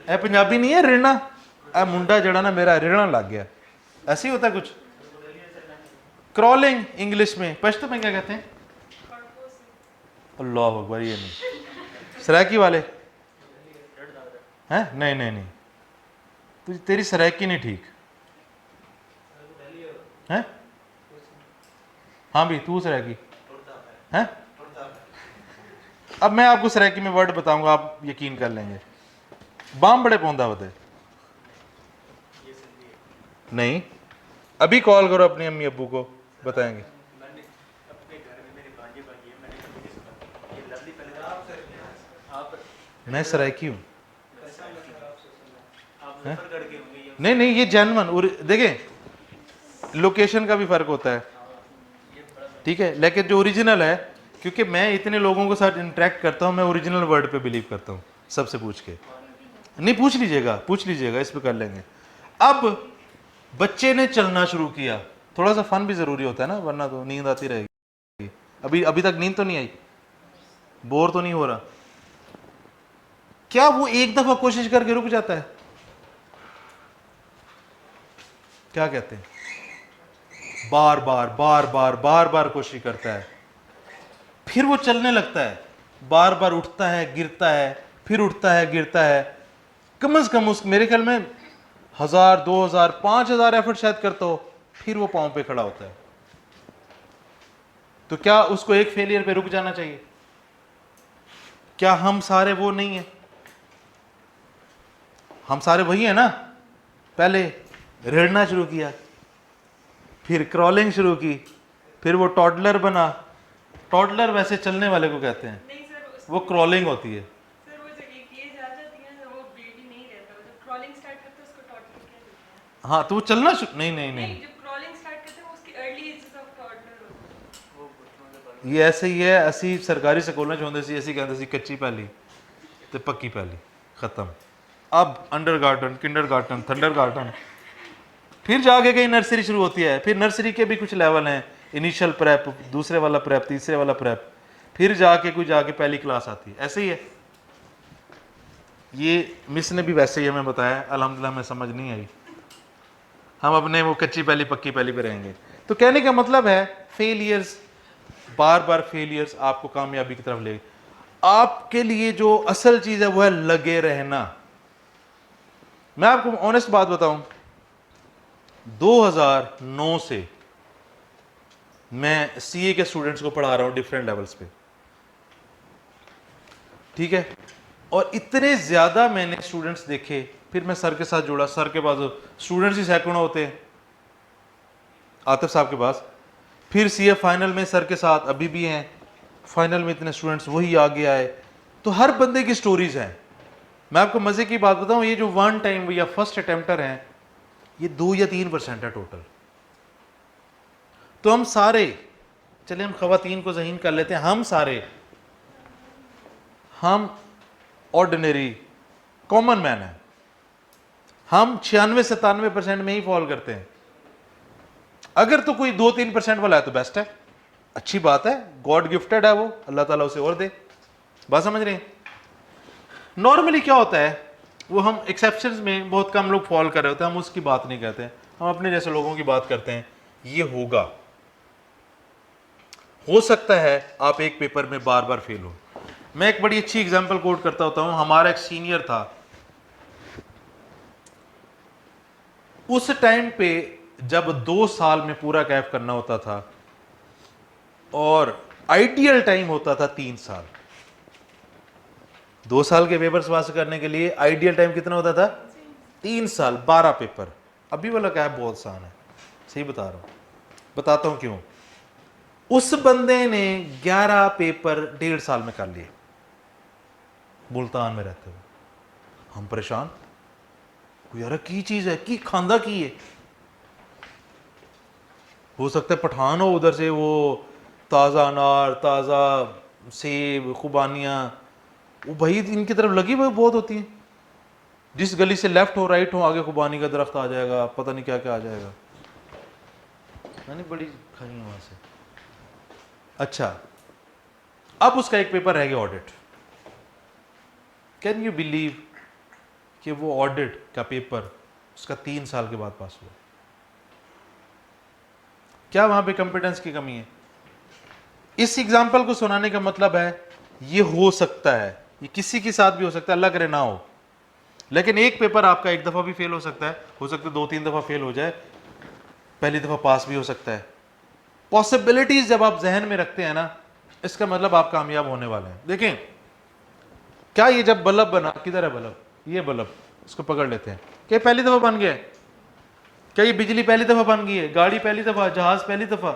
Speaker 1: ए पंजाबी नहीं है रिड़ना। ए मुंडा जड़ा ना मेरा रिड़ना लग गया, ऐसे ही होता है कुछ। क्रॉलिंग इंग्लिश में, पश्तो में क्या कहते हैं? अल्लाह अकबर, ये नहीं। सराइकी वाले हैं? नहीं नहीं नहीं, तो तेरी सराइकी नहीं ठीक है। हाँ भी तू सराइकी है। अब मैं आपको सराइकी में वर्ड बताऊंगा, आप यकीन कर लेंगे। बाम बड़े पौंदा होते नहीं। अभी कॉल करो अपनी अम्मी अब्बू को, बताएंगे।
Speaker 2: मैंने अपने घर में मेरे भांजे भांजी है, मैंने कभी नहीं सुना। ये लवली पहले आप
Speaker 1: मैं सराइकी हूँ।
Speaker 2: आप मुजफ्फरगढ़ के होंगे ये।
Speaker 1: नहीं नहीं, ये जेन्युइन देखें, लोकेशन का भी फर्क होता है, ठीक है, लेकिन जो ओरिजिनल है क्योंकि मैं इतने लोगों के साथ इंटरेक्ट करता हूँ, मैं ओरिजिनल वर्ड पे बिलीव करता हूँ सबसे पूछ के। नहीं, पूछ लीजिएगा, इस पे कर लेंगे। अब बच्चे ने चलना शुरू किया, थोड़ा सा फन भी ज़रूरी होता है ना, वरना तो नींद आती रहेगी। अभी तक नींद तो नहीं आई, बोर तो नहीं हो रहा। क्या वो एक दफ़ा कोशिश करके रुक जाता है? क्या कहते हैं? बार बार कोशिश करता है, फिर वो चलने लगता है, बार बार उठता है, गिरता है, फिर उठता है, गिरता है। कम से कम उस मेरे ख्याल में 1000, 2000, 5000 एफर्ट शायद करता हो, फिर वो पांव पे खड़ा होता है। तो क्या उसको एक फेलियर पे रुक जाना चाहिए? क्या हम सारे वो नहीं है? हम सारे वही है ना। पहले रेड़ना शुरू किया, फिर क्रॉलिंग शुरू की, फिर वो टॉडलर बना। टॉडलर वैसे चलने वाले को कहते हैं,
Speaker 5: नहीं सर,
Speaker 1: वो क्रॉलिंग होती है।
Speaker 5: सर वो जब एक एज आ जाती है ना, वो बेबी नहीं रहता, वो जब क्रॉलिंग स्टार्ट करता है उसको टॉडलर कह देते हैं।
Speaker 1: हाँ, तो वो चलना नहीं नहीं
Speaker 5: नहीं,
Speaker 1: नहीं,
Speaker 5: जब क्रॉलिंग स्टार्ट करते हैं वो उसकी अर्ली एजेस ऑफ टॉडलर होती है।
Speaker 1: ये ऐसे ही है। असी सरकारी स्कूलों च होंदे सी, असी कहते सी कच्ची पहली ते पक्की पहली, खत्म। अब under garden, Kinder garden, thunder garden, फिर जाके कहीं नर्सरी शुरू होती है। फिर नर्सरी के भी कुछ लेवल हैं, इनिशियल प्रेप, दूसरे वाला प्रेप, तीसरे वाला प्रेप, फिर जाके पहली क्लास आती है। ऐसे ही है। ये मिस ने भी वैसे ही हमें बताया, अल्हम्दुलिल्लाह हमें समझ नहीं आई। हम अपने वो कच्ची पहली पक्की पहली पे रहेंगे। तो कहने का मतलब है, फेलियर्स, बार बार फेलियर्स आपको कामयाबी की तरफ ले। आपके लिए जो असल चीज़ है वो है लगे रहना। मैं आपको ऑनेस्ट बात बताऊं, 2009 से मैं सीए के स्टूडेंट्स को पढ़ा रहा हूं डिफरेंट लेवल्स पे, ठीक है। और इतने ज़्यादा मैंने स्टूडेंट्स देखे, फिर मैं सर के साथ जुड़ा। सर के पास स्टूडेंट्स ही सैकड़ों होते हैं, आतिफ साहब के पास। फिर सीए फाइनल में सर के साथ अभी भी हैं, फाइनल में इतने स्टूडेंट्स वही आगे आए। तो हर बंदे की स्टोरीज हैं। मैं आपको मज़े की बात बताऊं, ये जो वन टाइम या फर्स्ट अटेम्प्टर हैं, ये 2 या 3% है टोटल। तो हम सारे, चलिए हम ख़वातीन को ज़हीन कर लेते हैं, हम ऑर्डिनरी कॉमन मैन हैं। हम 96-97% में ही फॉल करते हैं। अगर तो कोई 2-3% वाला है तो बेस्ट है, अच्छी बात है, गॉड गिफ्टेड है वो, अल्लाह ताला उसे और दे। बात समझ रहे हैं? नॉर्मली क्या होता है, वो हम एक्सेप्शंस में बहुत कम लोग फॉल कर रहे होते हैं, हम उसकी बात नहीं करते हैं, हम अपने जैसे लोगों की बात करते हैं। ये होगा, हो सकता है आप एक पेपर में बार बार फेल हो। मैं एक बड़ी अच्छी एग्जांपल कोट करता होता हूं। हमारा एक सीनियर था, उस टाइम पे जब 2 साल में पूरा कैफ करना होता था और आइडियल टाइम होता था 3 साल। 2 साल के पेपर्स पास करने के लिए आइडियल टाइम कितना होता था? 3 साल, 12 पेपर। अभी वाला कैफ बहुत आसान है, सही बता रहा हूं, बताता हूं क्यों। उस बंदे ने 11 पेपर 1.5 साल में कर लिए, मुल्तान में रहते हुए। हम परेशान, यार की चीज है, की खांदा की है। हो सकता है पठान हो, उधर से वो ताज़ा अनार, ताज़ा सेब, खुबानियाँ, वो भाई इनकी तरफ लगी हुई बहुत होती हैं। जिस गली से लेफ्ट हो राइट हो, आगे खुबानी का दरख्त आ जाएगा, पता नहीं क्या क्या आ जाएगा। मैंने बड़ी खाई है वहाँ से। अच्छा, अब उसका एक पेपर रह गया, ऑडिट। कैन यू बिलीव कि वो ऑडिट का पेपर उसका 3 साल के बाद पास हुआ? क्या वहां पे कॉम्पिटेंस की कमी है? इस एग्जाम्पल को सुनाने का मतलब है, ये हो सकता है, ये किसी के साथ भी हो सकता है, अल्लाह करे ना हो। लेकिन एक पेपर आपका एक दफ़ा भी फेल हो सकता है 2-3 दफ़ा फेल हो जाए, पहली दफ़ा पास भी हो सकता है। पॉसिबिलिटीज जब आप जहन में रखते हैं ना, इसका मतलब आप कामयाब होने वाले हैं। देखें, क्या ये जब बल्ब बना, किधर है बल्ब? ये बल्ब, इसको पकड़ लेते हैं, क्या पहली दफ़ा बन गया है? क्या ये बिजली पहली दफ़ा बन गई है? गाड़ी पहली दफ़ा? जहाज़ पहली दफ़ा?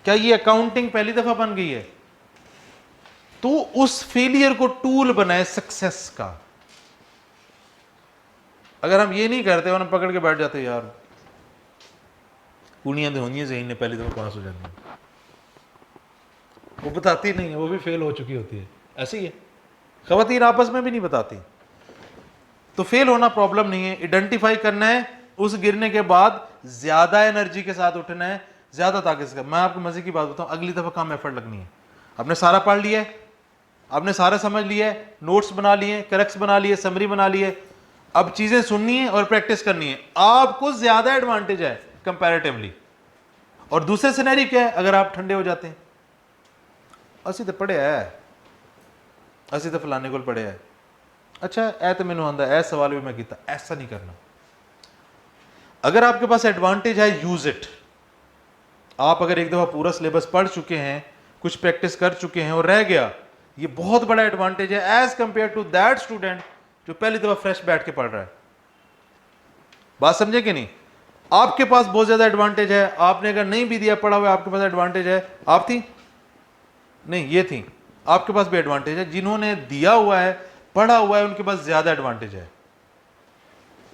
Speaker 1: क्या ये अकाउंटिंग पहली दफ़ा बन गई है? तो उस फेलियर को टूल बनाए सक्सेस का। अगर हम ये नहीं करते और हम पकड़ के बैठ जाते, यार कुड़ियां तो होनी चाहिए, पहली दफ़ा पास हो जाती। वो बताती नहीं है, वो भी फेल हो चुकी होती है, ऐसे ही है। ख़वातीन आपस में भी नहीं बताती। तो फेल होना प्रॉब्लम नहीं है, आइडेंटिफाई करना है, उस गिरने के बाद ज़्यादा एनर्जी के साथ उठना है, ज़्यादा ताकत से। मैं आपको मज़े की बात बताऊँ, अगली दफ़ा कम एफर्ट लगनी है। आपने सारा पढ़ लिया है, आपने सारा समझ लिया है, नोट्स बना लिए, करेक्ट्स बना लिए, समरी बना लिए, अब चीज़ें सुननी है और प्रैक्टिस करनी है। आपको ज़्यादा एडवांटेज है कंपैरेटिवली। और दूसरे सिनेरी क्या है, अगर आप ठंडे हो जाते हैं, असी तो पढ़े है, असी तो फलाने को पढ़े है, अच्छा ऐ तो मैनू आंदा, ऐ सवाल भी मैं किया, ऐसा नहीं करना। अगर आपके पास एडवांटेज है, यूज इट। आप अगर एक दफ़ा पूरा सिलेबस पढ़ चुके हैं, कुछ प्रैक्टिस कर चुके हैं और रह गया, ये बहुत बड़ा एडवांटेज है as compared to that student जो पहली दफ़ा फ्रेश बैठ के पढ़ रहा है। बात समझे कि नहीं? आपके पास बहुत ज़्यादा एडवांटेज है, आपने अगर नहीं भी दिया पढ़ा हुआ, आपके पास एडवांटेज है। आप थी नहीं, ये थी, आपके पास भी एडवांटेज है। जिन्होंने दिया हुआ है, पढ़ा हुआ है, उनके पास ज़्यादा एडवांटेज है।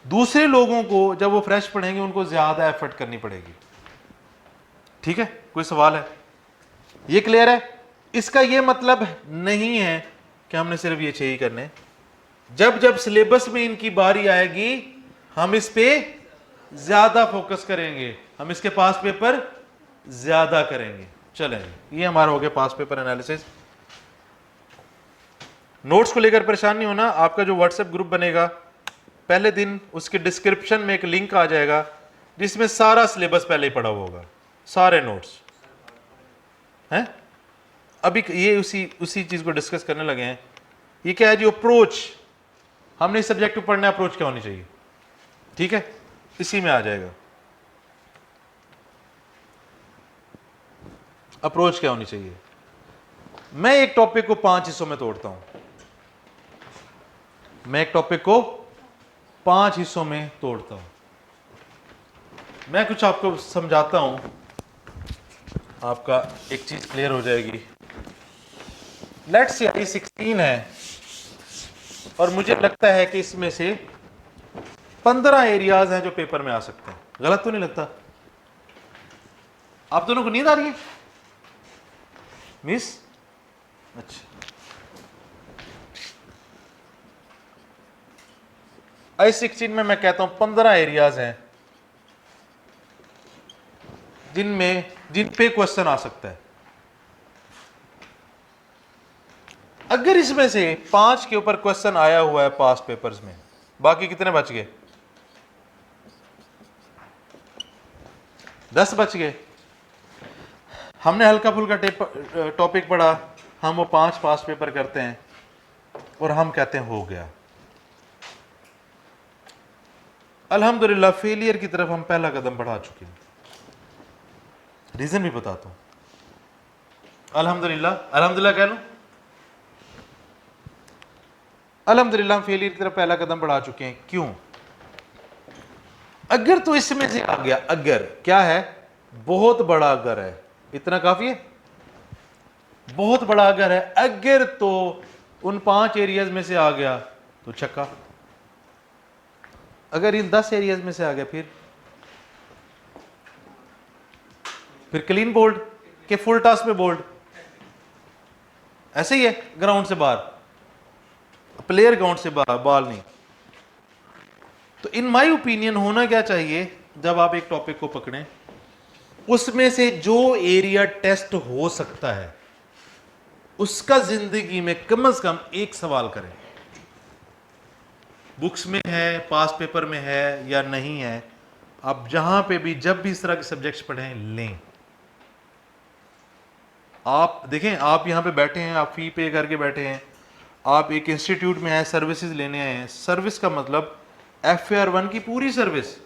Speaker 1: दूसरे लोगों को जब वो फ्रेश पढ़ेंगे, उनको ज़्यादा एफर्ट करनी पड़ेगी। ठीक है, कोई सवाल है? ये क्लियर है? इसका ये मतलब नहीं है कि हमने सिर्फ ये 6 ही करने। जब जब सिलेबस में इनकी बारी आएगी, हम इस पे ज्यादा फोकस करेंगे, हम इसके पास पेपर ज्यादा करेंगे। चलेंगे, ये हमारा हो गया पास पेपर एनालिसिस। नोट्स को लेकर परेशान नहीं होना। आपका जो व्हाट्सएप ग्रुप बनेगा, पहले दिन उसके डिस्क्रिप्शन में एक लिंक आ जाएगा जिसमें सारा सिलेबस पहले ही पढ़ा हुआ होगा, सारे नोट्स हैं। अभी ये उसी चीज को डिस्कस करने लगे हैं। ये क्या है जी? अप्रोच, हमने इस सब्जेक्ट को पढ़ना है, अप्रोच क्या होनी चाहिए। ठीक है, इसी में आ जाएगा अप्रोच क्या होनी चाहिए। मैं एक टॉपिक को 5 हिस्सों में तोड़ता हूं, मैं एक टॉपिक को 5 हिस्सों में तोड़ता हूं। मैं कुछ आपको समझाता हूं, आपका एक चीज क्लियर हो जाएगी। लेट्स से आई 16 है और मुझे लगता है कि इसमें से 15 एरियाज हैं जो पेपर में आ सकते हैं। गलत तो नहीं लगता? आप दोनों को नींद आ रही है मिस? अच्छा, आई 16 में मैं कहता हूं 15 एरियाज हैं जिन पे क्वेश्चन आ सकता है। अगर इसमें से 5 के ऊपर क्वेश्चन आया हुआ है पास्ट पेपर्स में, बाकी कितने बच गए? 10 बच गए। हमने हल्का फुल्का टॉपिक पढ़ा, हम वो 5 पास्ट पेपर करते हैं और हम कहते हैं हो गया। अल्हम्दुलिल्लाह फेलियर की तरफ हम पहला कदम बढ़ा चुके हैं। रीजन भी बताता हूं। अल्हम्दुलिल्लाह कह लूं, अल्हम्दुलिल्लाह हम फेलियर की तरफ पहला कदम बढ़ा चुके हैं। क्यों? अगर तो इसमें से आ गया, अगर क्या है, बहुत बड़ा अगर है, इतना काफी है, बहुत बड़ा अगर है, अगर तो उन 5 एरियाज में से आ गया तो छक्का। अगर इन 10 एरियाज में से आ गया फिर क्लीन बोल्ड के फुल टॉस में बोल्ड। ऐसे ही है, ग्राउंड से बाहर, प्लेयर ग्राउंड से बाहर, बॉल नहीं। तो इन माय ओपिनियन होना क्या चाहिए, जब आप एक टॉपिक को पकड़ें, उसमें से जो एरिया टेस्ट हो सकता है उसका जिंदगी में कम से कम एक सवाल करें। बुक्स में है, पास पेपर में है या नहीं है, आप जहां पे भी जब भी इस तरह के सब्जेक्ट्स पढ़ें लें। आप देखें, आप यहां पे बैठे हैं, आप फी पे करके बैठे हैं, आप एक इंस्टीट्यूट में आए, सर्विसेज लेने आए हैं। सर्विस का मतलब FAR1 की पूरी सर्विस।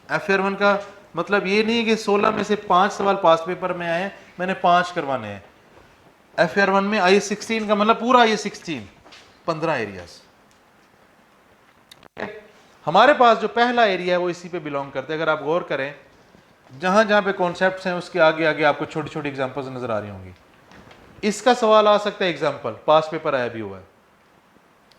Speaker 1: FAR1 का मतलब ये नहीं है कि 16 में से 5 सवाल पास पेपर में आए, मैंने 5 करवाने हैं। FAR1 में IS16 का मतलब पूरा IS16, 15 एरियाज। हमारे पास जो पहला एरिया है वो इसी पे बिलोंग करते हैं। अगर आप गौर करें, जहां जहां पे कॉन्सेप्ट्स हैं उसके आगे आगे आपको छोटी छोटी एग्जांपल्स नजर आ रही होंगी। इसका सवाल आ सकता है एग्जांपल, पास पेपर आया भी हुआ है।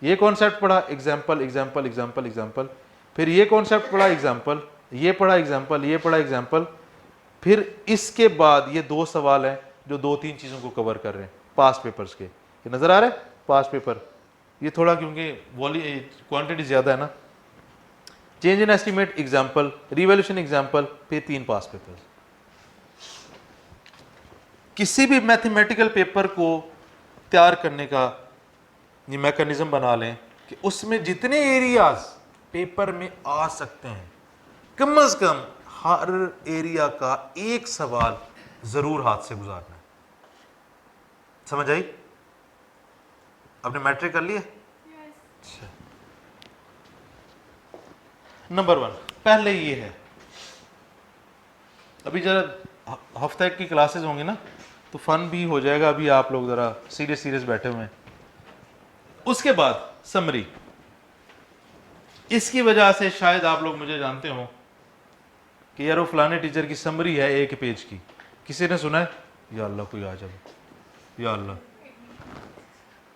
Speaker 1: ये कॉन्सेप्ट पढ़ा, एग्जांपल एग्जांपल एग्जांपल एग्जांपल, फिर ये कॉन्सेप्ट पढ़ा, एग्जांपल, ये पढ़ा, एग्जांपल, ये पढ़ा, एग्जांपल, फिर इसके बाद ये 2 सवाल है, जो 2-3 चीज़ों को कवर कर रहे हैं पास्ट पेपर्स के। ये नज़र आ रहा है पास्ट पेपर, ये थोड़ा क्योंकि क्वांटिटी ज़्यादा है ना। Change in estimate example, revaluation example, पे 3 पास्ट पेपर्स। किसी भी मैथमेटिकल पेपर को तैयार करने का ये मैकेनिज्म बना लें कि उसमें जितने एरियाज पेपर में आ सकते हैं कम से कम हर एरिया का एक सवाल जरूर हाथ से गुजारना है। समझ आई? आपने मैट्रिक कर लिया? अच्छा, नंबर 1 पहले ये है, अभी जरा हफ्ते की क्लासेस होंगी ना तो फन भी हो जाएगा, अभी आप लोग जरा सीरियस बैठे हुए हैं। उसके बाद समरी, इसकी वजह से शायद आप लोग मुझे जानते हो कि यार वो फलाने टीचर की समरी है 1 पेज की, किसी ने सुना है? या अल्लाह कोई आ जाए, या अल्लाह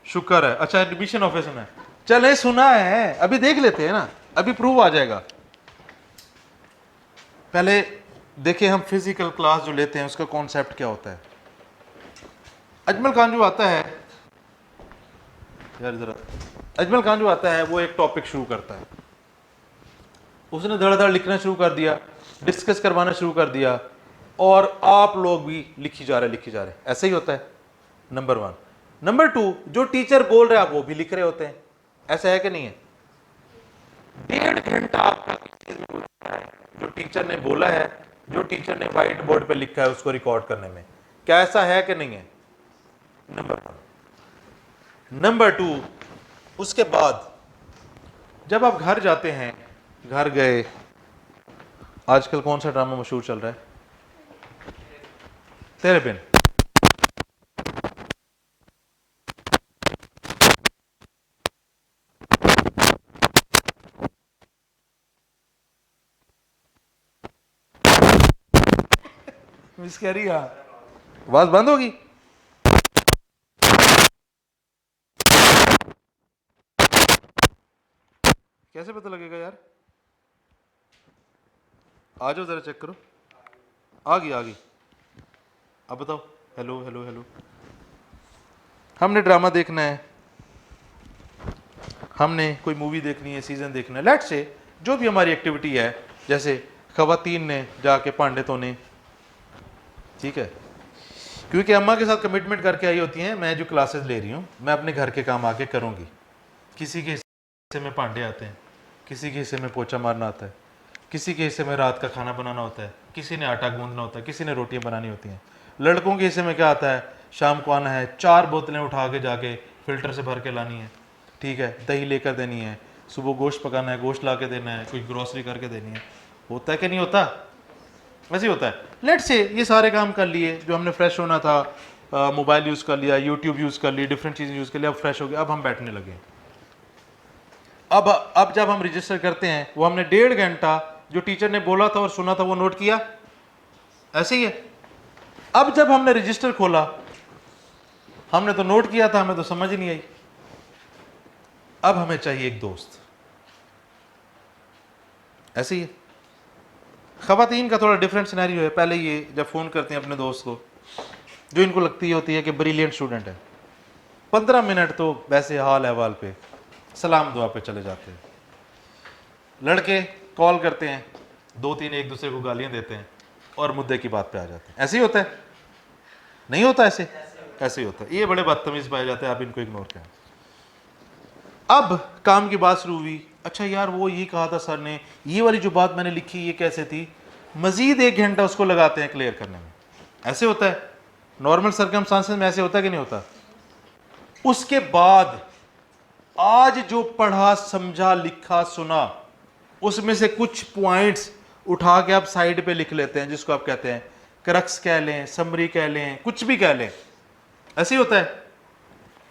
Speaker 1: शुक्र है। अच्छा एडमिशन ऑफिस सुना है, चले सुना है, अभी देख लेते हैं ना, अभी प्रूव आ जाएगा। पहले देखिए हम फिजिकल क्लास जो लेते हैं उसका कॉन्सेप्ट क्या होता है। अजमल खान जो आता है यार जरा, अजमल खान जो आता है वो एक टॉपिक शुरू करता है, उसने धड़ाधड़ लिखना शुरू कर दिया, डिस्कस करवाना शुरू कर दिया और आप लोग भी लिखी जा रहे, ऐसे ही होता है। नंबर 1। नंबर 2, जो टीचर बोल रहे हैं आप वो भी लिख रहे होते हैं, ऐसा है कि नहीं है? 1.5 घंटा आपका जो टीचर ने बोला है, जो टीचर ने व्हाइट बोर्ड पे लिखा है उसको रिकॉर्ड करने में, क्या ऐसा है कि नहीं है? नंबर 1। नंबर 2, उसके बाद जब आप घर जाते हैं, घर गए, आजकल कौन सा ड्रामा मशहूर चल रहा है? तेरे बिन। मिस कह रही, आवाज बंद होगी। कैसे पता लगेगा यार? आ जाओ जरा चेक करो। आ गई। अब बताओ, हेलो हेलो हेलो। हमने ड्रामा देखना है, हमने कोई मूवी देखनी है, सीजन देखना है, लेट से जो भी हमारी एक्टिविटी है, जैसे खवातीन ने जाके भांडे धोने, ठीक है, क्योंकि अम्मा के साथ कमिटमेंट करके आई होती हैं, मैं जो क्लासेस ले रही हूँ मैं अपने घर के काम आके करूँगी। किसी के हिस्से में भांडे आते हैं, किसी के हिस्से में पोछा मारना आता है, किसी के हिस्से में रात का खाना बनाना होता है, किसी ने आटा गूंदना होता है, किसी ने रोटियां बनानी होती हैं। लड़कों के हिस्से में क्या आता है? शाम को आना है, 4 बोतलें उठा के जाके फिल्टर से भर के लानी है, ठीक है, दही लेकर देनी है, सुबह गोश्त पकाना है, गोश्त ला के देना है, कोई ग्रोसरी करके देनी है। होता है कि नहीं होता? वैसे ही होता है। लेट से ये सारे काम कर लिए, जो हमने फ्रेश होना था, मोबाइल यूज़ कर लिया, यूट्यूब यूज़ कर ली, डिफरेंट चीज़ें यूज़ कर लिया, अब फ्रेश हो गया, अब हम बैठने लगे। अब जब हम रजिस्टर करते हैं, वो हमने 1.5 घंटा जो टीचर ने बोला था और सुना था वो नोट किया, ऐसे ही है। अब जब हमने रजिस्टर खोला, हमने तो नोट किया था, हमें तो समझ ही नहीं आई। अब हमें चाहिए एक दोस्त, ऐसे ही है। खवातीन का थोड़ा डिफरेंट सिनेरियो है। पहले ये जब फ़ोन करते हैं अपने दोस्त को, जो इनको लगती होती है कि ब्रिलियंट स्टूडेंट है, 15 मिनट तो वैसे हाल अहवाल पे, सलाम दुआ पे चले जाते हैं। लड़के कॉल करते हैं, 2-3 एक दूसरे को गालियां देते हैं और मुद्दे की बात पे आ जाते हैं। ऐसे ही होता है, नहीं होता? ऐसे ही होता है। ये बड़े बदतमीज पाए जाते हैं, आप इनको इग्नोर करें। अब काम की बात शुरू हुई, अच्छा यार वो ये कहा था सर ने, ये वाली जो बात मैंने लिखी ये कैसे थी, मजीद 1 घंटा उसको लगाते हैं क्लियर करने में। ऐसे होता है, नॉर्मल सर्कमस्टांसेस में ऐसे होता है कि नहीं होता? उसके बाद आज जो पढ़ा, समझा, लिखा, सुना, उसमें से कुछ पॉइंट्स उठा के आप साइड पे लिख लेते हैं, जिसको आप कहते हैं क्रक्स कह लें, समरी कह लें, कुछ भी कह लें। ऐसे ही होता है।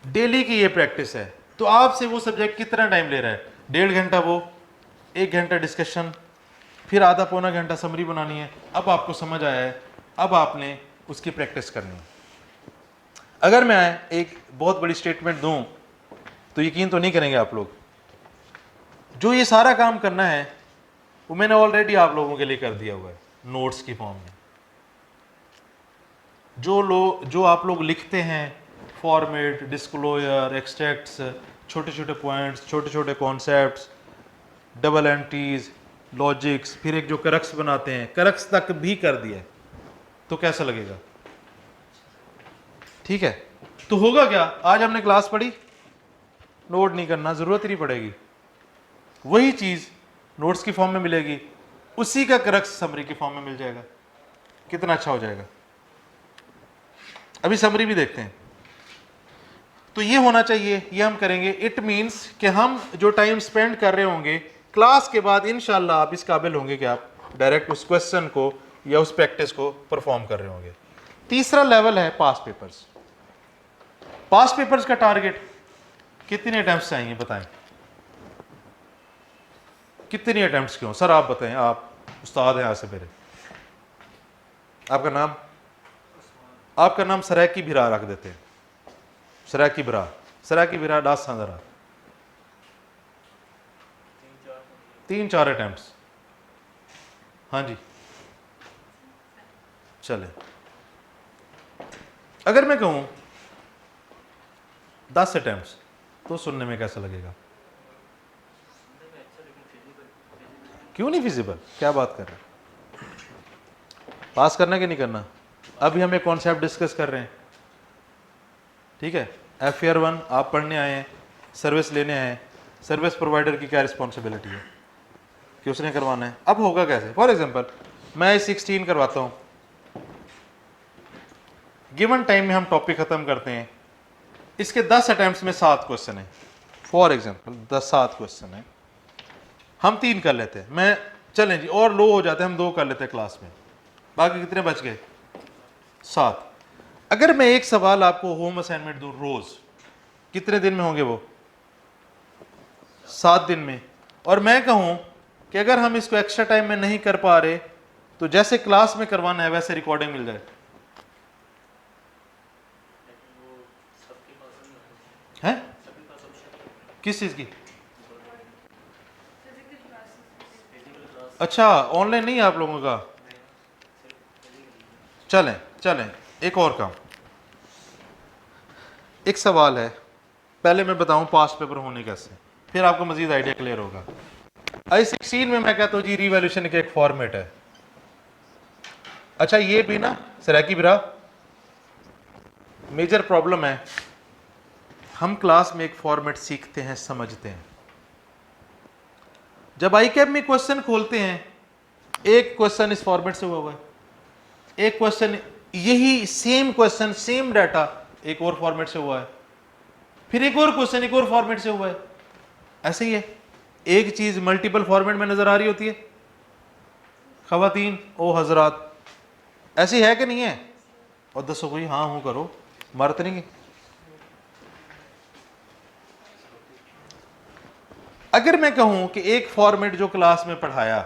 Speaker 1: डेली की ये प्रैक्टिस है। तो आपसे वो सब्जेक्ट कितना टाइम ले रहा है? 1.5 घंटा वो, 1 घंटा डिस्कशन, फिर आधा पौना घंटा समरी बनानी है। अब आपको समझ आया है, अब आपने उसकी प्रैक्टिस करनी है। अगर मैं एक बहुत बड़ी स्टेटमेंट दूं तो यकीन तो नहीं करेंगे आप लोग। जो ये सारा काम करना है वो मैंने ऑलरेडी आप लोगों के लिए कर दिया हुआ है, नोट्स की फॉर्म में। जो आप लोग लिखते हैं फॉर्मेट, डिस्क्लोजर, एक्सट्रैक्ट्स, छोटे छोटे पॉइंट्स, छोटे छोटे कॉन्सेप्ट्स, डबल एंट्रीज, लॉजिक्स, फिर एक जो करक्स बनाते हैं, करक्स तक भी कर दिया है, तो कैसा लगेगा? ठीक है, तो होगा क्या, आज हमने क्लास पढ़ी, नोट नहीं करना, जरूरत ही नहीं पड़ेगी, वही चीज नोट्स की फॉर्म में मिलेगी, उसी का करक्स समरी की फॉर्म में मिल जाएगा। कितना अच्छा हो जाएगा। अभी समरी भी देखते हैं। तो ये होना चाहिए, ये हम करेंगे। इट मीन्स कि हम जो टाइम स्पेंड कर रहे होंगे क्लास के बाद, इंशाल्लाह आप इस काबिल होंगे कि आप डायरेक्ट उस क्वेश्चन को या उस प्रैक्टिस को परफॉर्म कर रहे होंगे। तीसरा लेवल है पास पेपर्स। पास पेपर्स का टारगेट कितने अटेम्प्ट्स चाहिए बताएं? कितने अटेम्प्ट्स क्यों सर आप बताएं, आप उस्ताद हैं यहाँ से मेरे। आपका नाम? आपका नाम सराकी भिरा रख देते हैं, सराकी भिरा, सराकी भिरा डास जरा। 3-4 अटेम्प्ट्स, हाँ जी चले। अगर मैं कहूं 10 अटेम्प्ट्स तो सुनने में कैसा लगेगा? क्यों नहीं फिजिबल? क्या बात कर रहे हैं? पास करना कि नहीं करना? अभी हम एक कॉन्सेप्ट डिस्कस कर रहे हैं, ठीक है। FAR 1 आप पढ़ने आए हैं, सर्विस लेने आए हैं, सर्विस प्रोवाइडर की क्या रिस्पॉन्सिबिलिटी है कि उसने करवाना है। अब होगा कैसे? फॉर एग्जांपल मैं 16 करवाता हूँ, गिवन टाइम में हम टॉपिक खत्म करते हैं, इसके 10 अटेम्प्ट्स में 7 क्वेश्चन है। फॉर एग्जांपल 7 क्वेश्चन है, हम 3 कर लेते हैं, मैं चलें जी और लो हो जाते हैं, हम 2 कर लेते हैं क्लास में, बाकी कितने बच गए? 7। अगर मैं एक सवाल आपको होम असाइनमेंट दूं रोज, कितने दिन में होंगे वो? 7 दिन में। और मैं कहूं कि अगर हम इसको एक्स्ट्रा टाइम में नहीं कर पा रहे तो जैसे क्लास में करवाना है वैसे रिकॉर्डिंग मिल जाए, हैं? किस चीज की? अच्छा ऑनलाइन नहीं है आप लोगों का? चलें चलें, एक और काम, एक सवाल है, पहले मैं बताऊं पास पेपर होने कैसे, फिर आपको मजीद आइडिया क्लियर होगा। I-16 में मैं कहता हूं जी रिवैल्यूएशन का एक फॉर्मेट है। अच्छा ये भी ना सराकी बिरा मेजर प्रॉब्लम है, हम क्लास में एक फॉर्मेट सीखते हैं, समझते हैं, जब ICAP में क्वेश्चन खोलते हैं, एक क्वेश्चन इस फॉर्मेट से हुआ है, एक क्वेश्चन यही सेम क्वेश्चन सेम डाटा एक और फॉर्मेट से हुआ है, फिर एक और क्वेश्चन एक और फॉर्मेट से हुआ है। ऐसे ही है, एक चीज मल्टीपल फॉर्मेट में नजर आ रही होती है। खवातीन ओ हजरात, ऐसी है कि नहीं है? और दसो कोई हाँ हूं करो, मारते नहीं। अगर मैं कहूं कि एक फॉर्मेट जो क्लास में पढ़ाया,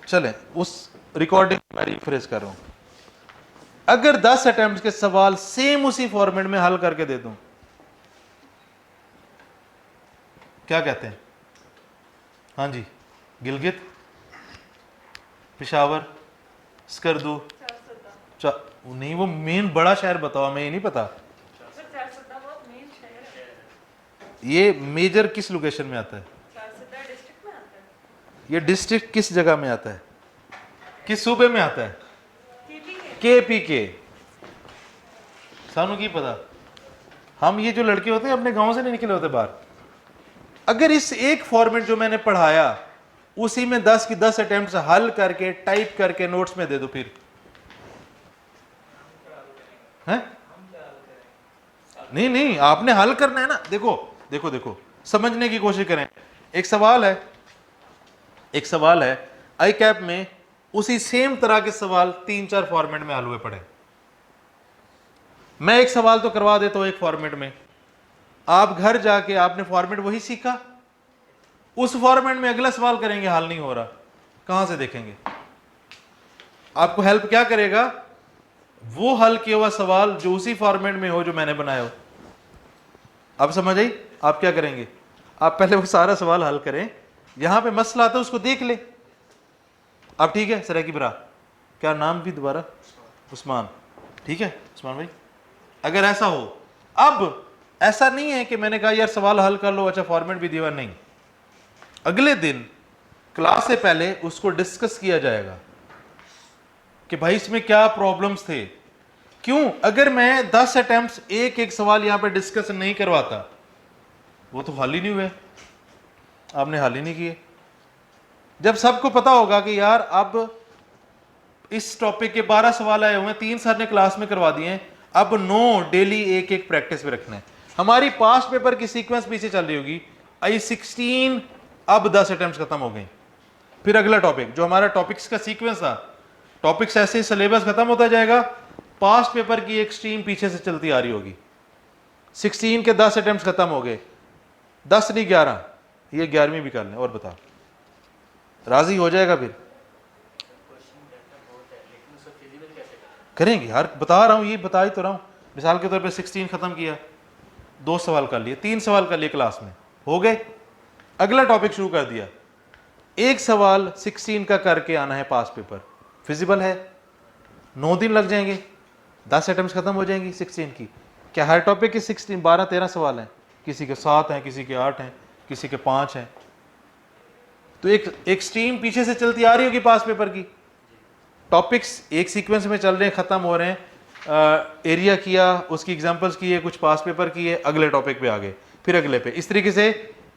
Speaker 1: चले उस रिकॉर्डिंग में रिफ्रेश कर रहा हूं, अगर 10 अटेम्प्ट के सवाल सेम उसी फॉर्मेट में हल करके दे दूं, क्या कहते हैं? हाँ जी, गिलगित, पेशावर, स्कर्दू, नहीं वो मेन बड़ा शहर बताओ, हमें ये नहीं पता। ये मेजर किस लोकेशन में आता है?
Speaker 5: डिस्ट्रिक्ट में आता है।
Speaker 1: ये डिस्ट्रिक्ट किस जगह में आता है? किस सूबे में आता है? KPK। सानू की पता, हम ये जो लड़के होते हैं अपने गांव से नहीं निकले होते बाहर। अगर इस एक फॉर्मेट जो मैंने पढ़ाया उसी में 10 की 10 अटेम्प्ट्स हल करके टाइप करके नोट्स में दे दो, फिर हैं? नहीं नहीं, आपने हल करना है ना। देखो देखो देखो, समझने की कोशिश करें। एक सवाल है, एक सवाल है ICAP में, उसी सेम तरह के सवाल 3-4 फॉर्मेट में हल हुए पड़े। मैं एक सवाल तो करवा देता हूं एक फॉर्मेट में, आप घर जाके आपने फॉर्मेट वही सीखा, उस फॉर्मेट में अगला सवाल करेंगे, हल नहीं हो रहा, कहां से देखेंगे? आपको हेल्प क्या करेगा? वो हल किया हुआ सवाल जो उसी फॉर्मेट में हो जो मैंने बनाया हो। अब समझ आई? आप क्या करेंगे? आप पहले वो सारा सवाल हल करें, यहां पे मसला आता है उसको देख ले। अब ठीक है सराकी बिरा, क्या नाम भी दोबारा? उस्मान, ठीक है उस्मान भाई, अगर ऐसा हो, अब ऐसा नहीं है कि मैंने कहा यार सवाल हल कर लो, अच्छा फॉर्मेट भी दिया, नहीं, अगले दिन क्लास से पहले उसको डिस्कस किया जाएगा कि भाई इसमें क्या प्रॉब्लम्स थे, क्यों, अगर मैं 10 अटेम्प्ट्स एक एक सवाल यहां पे डिस्कस नहीं करवाता, वो तो हल ही नहीं हुए, आपने हल ही नहीं किए। जब सबको पता होगा कि यार अब इस टॉपिक के 12 सवाल आए हुए हैं, 3 सर ने क्लास में करवा दिए हैं, अब 9 डेली एक एक प्रैक्टिस पे रखना है। हमारी पास्ट पेपर की सीक्वेंस पीछे चल रही होगी, आई 16 अब 10 अटेम्प्ट्स खत्म हो गई, फिर अगला टॉपिक जो हमारा टॉपिक्स का सीक्वेंस था, टॉपिक्स ऐसे ही सिलेबस खत्म होता जाएगा, पास्ट पेपर की एक स्ट्रीम पीछे से चलती आ रही होगी। 16 के 10 अटेम्प्ट्स खत्म हो गए, 10 नहीं 11, ये 11वीं भी कर लें, और बताओ राजी हो जाएगा फिर? करेंगे यार, बता रहा हूं, ये बता ही तो रहा हूं। मिसाल के तौर पे 16 खत्म किया, 2 सवाल कर लिए, 3 सवाल कर लिए क्लास में, हो गए, अगला टॉपिक शुरू कर दिया, एक सवाल 16 का करके आना है पास पेपर, फिजिबल है, 9 दिन लग जाएंगे, 10 अटेम्प्ट्स खत्म हो जाएंगी 16 की। क्या हर टॉपिक के 16 12-13 सवाल हैं? किसी के 7 हैं, किसी के 8 हैं, किसी के 5 हैं, तो एक स्ट्रीम पीछे से चलती आ रही होगी पास पेपर की। टॉपिक्स एक सीक्वेंस में चल रहे हैं, खत्म हो रहे हैं, एरिया किया, उसकी एग्जांपल्स किए, कुछ पास पेपर किए, अगले टॉपिक पे आ गए, फिर अगले पे, इस तरीके से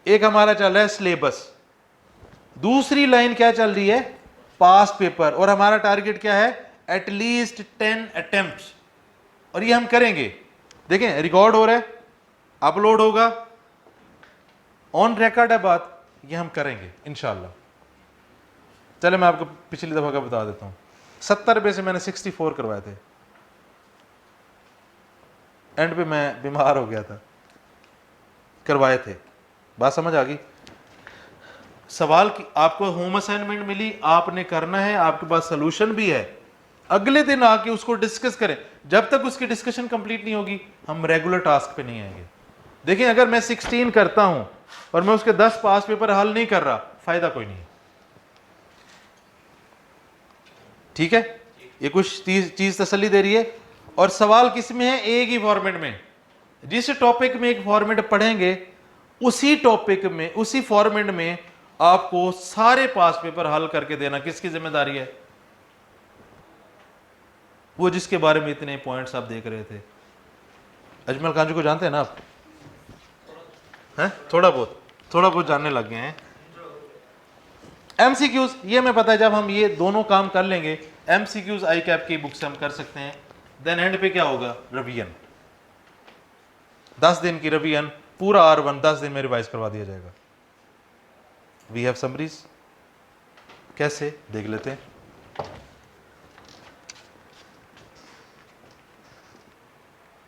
Speaker 1: एक हमारा चल रहा है सिलेबस, दूसरी लाइन क्या चल रही है, पास पेपर, और हमारा टारगेट क्या है, एटलीस्ट 10 अटेम्प्ट्स, और ये हम करेंगे। देखें रिकॉर्ड हो रहा है, अपलोड होगा, ऑन रिकॉर्ड है बात, ये हम करेंगे इंशाल्लाह। चले मैं आपको पिछली दफा का बता देता हूं, 70 रुपये से मैंने 64 करवाए थे, एंड पे मैं बीमार हो गया था, करवाए थे, बात समझ आ गई? सवाल की आपको होम असाइनमेंट मिली, आपने करना है, आपके पास सोल्यूशन भी है, अगले दिन आके उसको डिस्कस करें, जब तक उसकी डिस्कशन कंप्लीट नहीं होगी हम रेगुलर टास्क पे नहीं आएंगे। देखिए अगर मैं 16 करता हूं और मैं उसके 10 पास पेपर हल नहीं कर रहा, फायदा कोई नहीं, ठीक है? ये कुछ चीज तसल्ली दे रही है। और सवाल किस में है, एक ही फॉर्मेट में, जिस टॉपिक में एक फॉर्मेट पढ़ेंगे उसी टॉपिक में, उसी फॉर्मेट में आपको सारे पास पेपर हल करके देना किसकी जिम्मेदारी है? वो जिसके बारे में इतने पॉइंट्स आप देख रहे थे। अजमल कांजू को जानते हैं ना आप? हैं? थोड़ा बहुत जानने लग गए हैं। एमसीक्यूज ये मैं पता है, जब हम ये दोनों काम कर लेंगे, एमसीक्यूज आई कैप की बुक से हम कर सकते हैं, देन एंड पे क्या होगा, रिवीजन, 10 दिन की रिवीजन, पूरा R1 10 दिन में रिवाइज करवा दिया जाएगा। वी हैव समरीज, कैसे देख लेते हैं।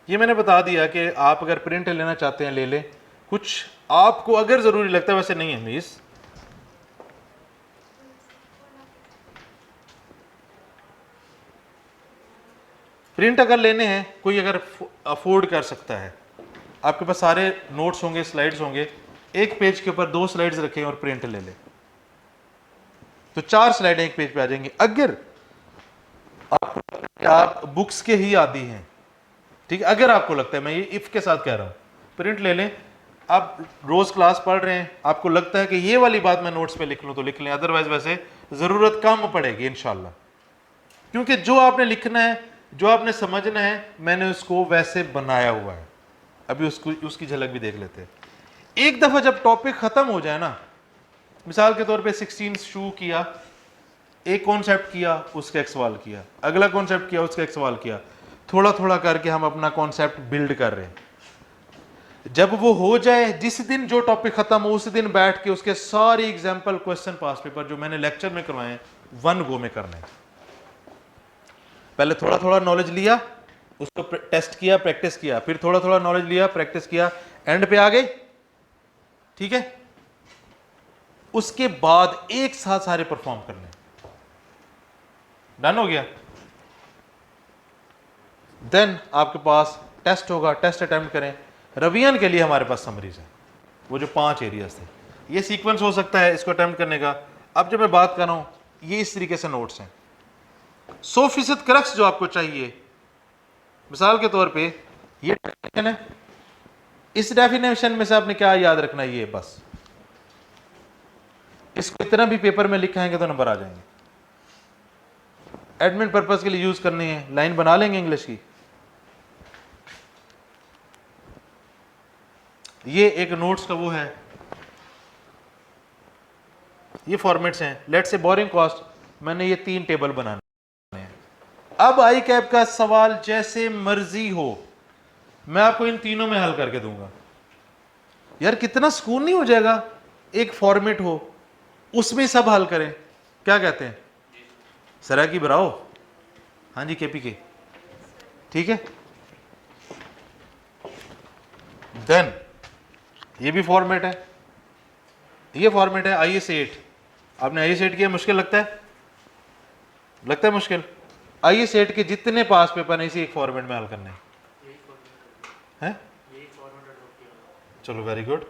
Speaker 1: ये मैंने बता दिया कि आप अगर प्रिंट लेना चाहते हैं ले लें, कुछ आपको अगर जरूरी लगता है, वैसे नहीं है मीस, प्रिंट अगर लेने हैं, कोई अगर अफोर्ड कर सकता है, आपके पास सारे नोट्स होंगे, स्लाइड्स होंगे, एक पेज के ऊपर 2 स्लाइड्स रखें और प्रिंट ले लें, तो 4 स्लाइडें एक पेज पे आ जाएंगी। अगर आप बुक्स के ही आदी हैं, ठीक है, अगर आपको लगता है, मैं ये इफ के साथ कह रहा हूं, प्रिंट ले लें। आप रोज क्लास पढ़ रहे हैं, आपको लगता है कि ये वाली बात मैं नोट्स पे लिख लूं तो लिख लें, अदरवाइज वैसे जरूरत कम पड़ेगी इंशाल्लाह, क्योंकि जो आपने लिखना है, जो आपने समझना है, मैंने उसको वैसे बनाया हुआ है। अभी उसकी झलक भी देख लेते हैं। एक दफा जब टॉपिक खत्म हो जाए ना, मिसाल के तौर पे 16 शुरू किया, एक कॉन्सेप्ट किया, उसका एक सवाल किया, अगला कॉन्सेप्ट किया, उसका एक सवाल किया, थोड़ा थोड़ा करके हम अपना कॉन्सेप्ट बिल्ड कर रहे हैं। जब वो हो जाए, जिस दिन जो टॉपिक खत्म हो, उस दिन बैठ के उसके सारे एग्जाम्पल क्वेश्चन पास पेपर जो मैंने लेक्चर में करवाए हैं, 1 गो में करना है। पहले थोड़ा थोड़ा नॉलेज लिया, उसको टेस्ट किया, प्रैक्टिस किया, फिर थोड़ा थोड़ा नॉलेज लिया, प्रैक्टिस किया, एंड पे आ गए, ठीक है? उसके बाद एक साथ सारे परफॉर्म करने, डन हो गया। देन आपके पास टेस्ट होगा, टेस्ट अटेम्प्ट करें। रिवीजन के लिए हमारे पास समरीज है, वो जो 5 एरियाज थे, ये सीक्वेंस हो सकता है इसको अटेम्प्ट करने का। अब जब मैं बात कर रहा हूं, ये इस तरीके से नोट्स हैं, 100% क्रक्स जो आपको चाहिए, मिसाल के तौर पे ये डेफिनेशन है, इस डेफिनेशन में से आपने क्या याद रखना है, ये बस इसको इतना भी पेपर में लिखाएंगे तो नंबर आ जाएंगे। एडमिन पर्पस के लिए यूज करनी है, लाइन बना लेंगे इंग्लिश की। ये एक नोट्स का वो है, ये फॉर्मेट्स हैं। लेट से बोरिंग कॉस्ट, मैंने ये 3 टेबल बनाने हैं। अब आई कैप का सवाल जैसे मर्जी हो, मैं आपको इन तीनों में हल करके दूंगा। यार कितना सुकून नहीं हो जाएगा, एक फॉर्मेट हो उसमें सब हल करें। क्या कहते हैं सरा की बराओ? हाँ जी केपी के, ठीक है। देन ये भी फॉर्मेट है, ये फॉर्मेट है IS 8। आपने IS 8 किया, मुश्किल लगता है? लगता है मुश्किल? IS 8 के जितने पास पेपर हैं इसी एक फॉर्मेट में हल करने हैं। चलो वेरी गुड।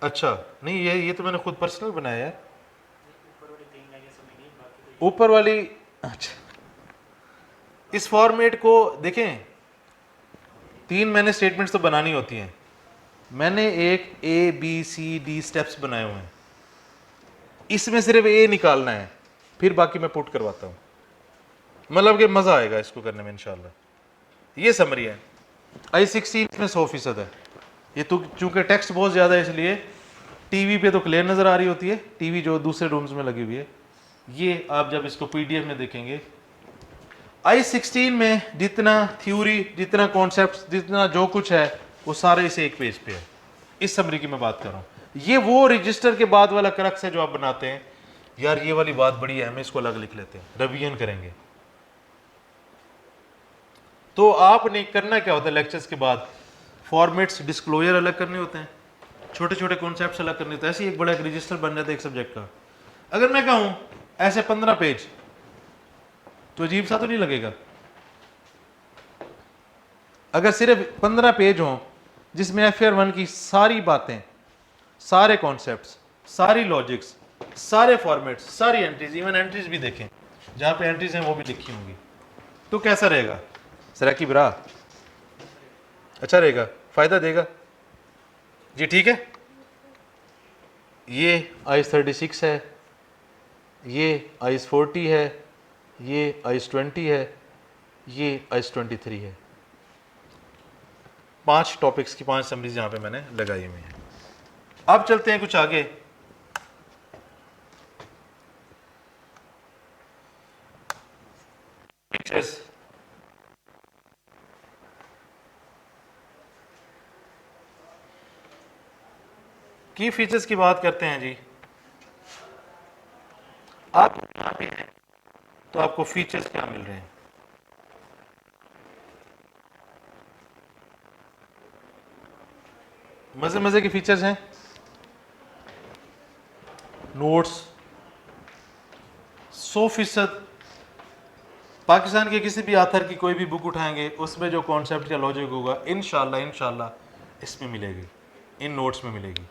Speaker 1: अच्छा नहीं, ये तो मैंने खुद पर्सनल बनाया है। ऊपर वाली, अच्छा इस फॉर्मेट को देखें, 3 मैंने स्टेटमेंट्स तो बनानी होती हैं। मैंने एक ABCD स्टेप्स बनाए हुए हैं, इसमें सिर्फ A निकालना है, फिर बाकी मैं पुट करवाता हूं। मतलब कि मजा आएगा इसको करने में इंशाल्लाह। ये समरी है। I16 में 100% है। ये तो चूंकि टेक्स्ट बहुत ज्यादा है इसलिए टीवी पे तो क्लियर नजर आ रही होती है, टीवी जो दूसरे रूम्स में लगी हुई है। ये आप जब इसको PDF में देखेंगे, I16 में जितना थ्योरी, जितना कॉन्सेप्ट, जितना जो कुछ है वो सारे इसे एक पेज पे है। इस समरी की मैं बात कर रहा हूँ। ये वो रजिस्टर के बाद वाला क्रक्स है जो आप बनाते हैं। यार ये वाली बात बड़ी है, हमें इसको अलग लिख लेते हैं, रिवीजन करेंगे। तो आपने करना क्या होता है लेक्चर्स के बाद, फॉर्मेट्स डिस्क्लोजर अलग करने होते हैं, छोटे छोटे कॉन्सेप्ट्स अलग करने होते हैं। ऐसे ही एक बड़ा एक रजिस्टर बन जाता है एक सब्जेक्ट का। अगर मैं कहूँ ऐसे 15 पेज तो अजीब सा तो नहीं लगेगा? अगर सिर्फ 15 पेज हों जिसमें FR 1 की सारी बातें, सारे कॉन्सेप्ट्स, सारी लॉजिक्स, सारे फॉर्मेट्स, सारी एंट्रीज, इवन एंट्रीज भी देखें, जहां पे एंट्रीज हैं वो भी लिखी होंगी, तो कैसा रहेगा सरा की बरा? अच्छा रहेगा, फायदा देगा जी, ठीक है। ये IS 36 है, ये IS 40 है, ये IS 20 है, ये IS 23 है। 5 टॉपिक्स की 5 समरीज यहां पे मैंने लगाई हुई हैं। अब चलते हैं कुछ आगे। फीचर्स, की फीचर्स की बात करते हैं जी। आप यहाँ पे हैं तो आपको फीचर्स क्या मिल रहे हैं? मजे मजे के फीचर्स हैं। नोट्स 100%। पाकिस्तान के किसी भी आथर की कोई भी बुक उठाएंगे उसमें जो कॉन्सेप्ट या लॉजिक होगा इंशाल्लाह इसमें मिलेगी, इन नोट्स में मिलेगी।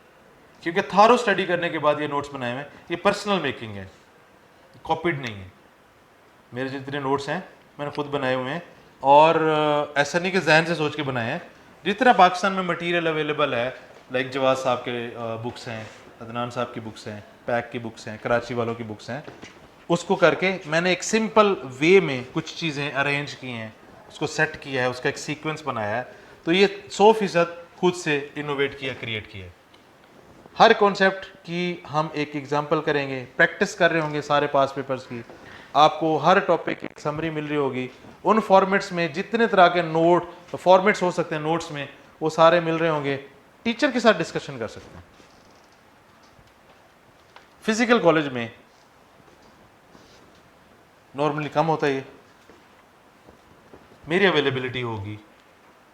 Speaker 1: क्योंकि थारो स्टडी करने के बाद ये नोट्स बनाए हुए हैं, ये पर्सनल मेकिंग है, कॉपीड नहीं है। मेरे जितने नोट्स हैं मैंने खुद बनाए हुए हैं, और ऐसा नहीं कि जहन से सोच के बनाए हैं। जितना पाकिस्तान में मटेरियल अवेलेबल है, लाइक जवाद साहब के बुक्स हैं, अदनान साहब की बुक्स हैं, पैक की बुक्स हैं, कराची वालों की बुक्स हैं, उसको करके मैंने एक सिंपल वे में कुछ चीज़ें अरेंज की हैं, उसको सेट किया है, उसका एक सीक्वेंस बनाया है। तो ये 100% खुद से इनोवेट किया, क्रिएट किया। हर कॉन्सेप्ट की हम एक एग्जांपल करेंगे, प्रैक्टिस कर रहे होंगे सारे पास पेपर्स की, आपको हर टॉपिक की समरी मिल रही होगी। उन फॉर्मेट्स में जितने तरह के नोट फॉर्मेट्स हो सकते हैं नोट्स में, वो सारे मिल रहे होंगे। टीचर के साथ डिस्कशन कर सकते हैं। फिजिकल कॉलेज में नॉर्मली कम होता है, ये मेरी अवेलेबिलिटी होगी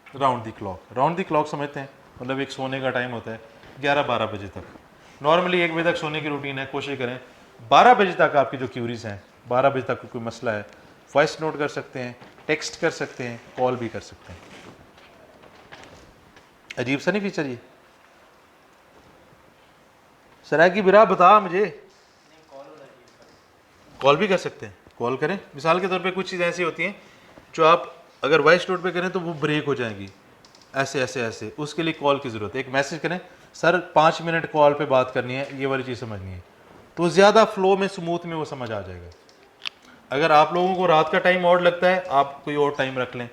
Speaker 1: round the clock. Round the clock समझते हैं, मतलब एक सोने का टाइम होता है 11-12 बजे तक। नॉर्मली 1 बजे तक सोने की रूटीन है, कोशिश करें 12 बजे तक आपकी जो क्यूरीज हैं, 12 बजे तक कोई मसला है, वॉइस नोट कर सकते हैं, टेक्स्ट कर सकते हैं, कॉल भी कर सकते हैं। अजीब सा नहीं फीचर ये? सराय की बिरा बता मुझे,
Speaker 2: नहीं कॉल होना चाहिए।
Speaker 1: कॉल भी कर सकते हैं। कॉल करें। मिसाल के तौर पे कुछ चीज़ ऐसी होती हैं जो आप अगर वॉइस नोट पे करें तो वो ब्रेक हो जाएंगी, ऐसे ऐसे ऐसे, उसके लिए कॉल की ज़रूरत है। एक मैसेज करें, सर 5 मिनट कॉल पे बात करनी है, ये वाली चीज़ समझनी है, तो ज़्यादा फ्लो में, स्मूथ में वो समझ आ जाएगा। अगर आप लोगों को रात का टाइम और लगता है, आप कोई और टाइम रख लें।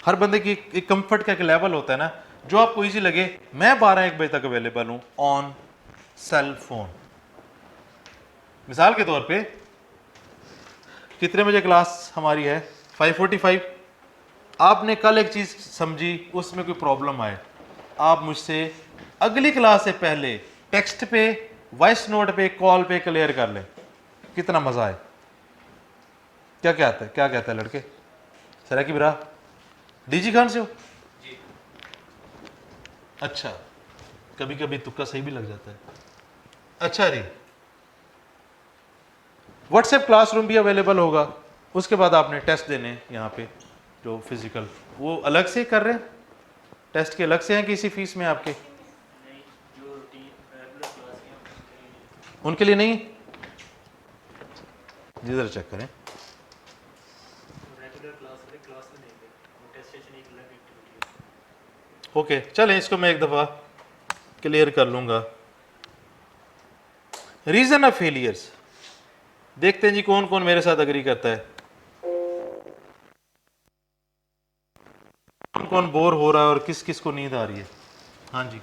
Speaker 1: हर बंदे की एक कंफर्ट का एक लेवल होता है ना, जो आपको इजी लगे। मैं 12-1 बजे तक अवेलेबल हूँ ऑन सेल फोन। मिसाल के तौर पे कितने बजे क्लास हमारी है? 5:45। आपने कल एक चीज़ समझी, उसमें कोई प्रॉब्लम आए, आप मुझसे अगली क्लास से पहले टेक्स्ट पे, वॉइस नोट पे, कॉल पे क्लियर कर लें। कितना मज़ा आए। क्या कहता है, क्या कहता है लड़के? सर की बिरा डीजी खान से हो?
Speaker 3: जी।
Speaker 1: अच्छा, कभी कभी तुक्का सही भी लग जाता है। अच्छा जी, व्हाट्सएप क्लासरूम भी अवेलेबल होगा। उसके बाद आपने टेस्ट देने यहाँ पे, जो फिजिकल, वो अलग से कर रहे हैं? टेस्ट के अलग से हैं किसी फीस में आपके?
Speaker 2: नहीं, जो रूटीन रेगुलर क्लास है
Speaker 1: उनके लिए नहीं? जी जरा चेक करें।
Speaker 2: रेगुलर क्लास में नहीं थे, वो टेस्ट सेशन एक अलग एक्टिविटी है।
Speaker 1: ओके, चलें इसको मैं एक दफ़ा क्लियर कर लूँगा। रीज़न ऑफ फेलियर्स, देखते हैं जी कौन कौन मेरे साथ अग्री करता है, कौन कौन बोर हो रहा है और किस किस को नींद आ रही है। हाँ जी,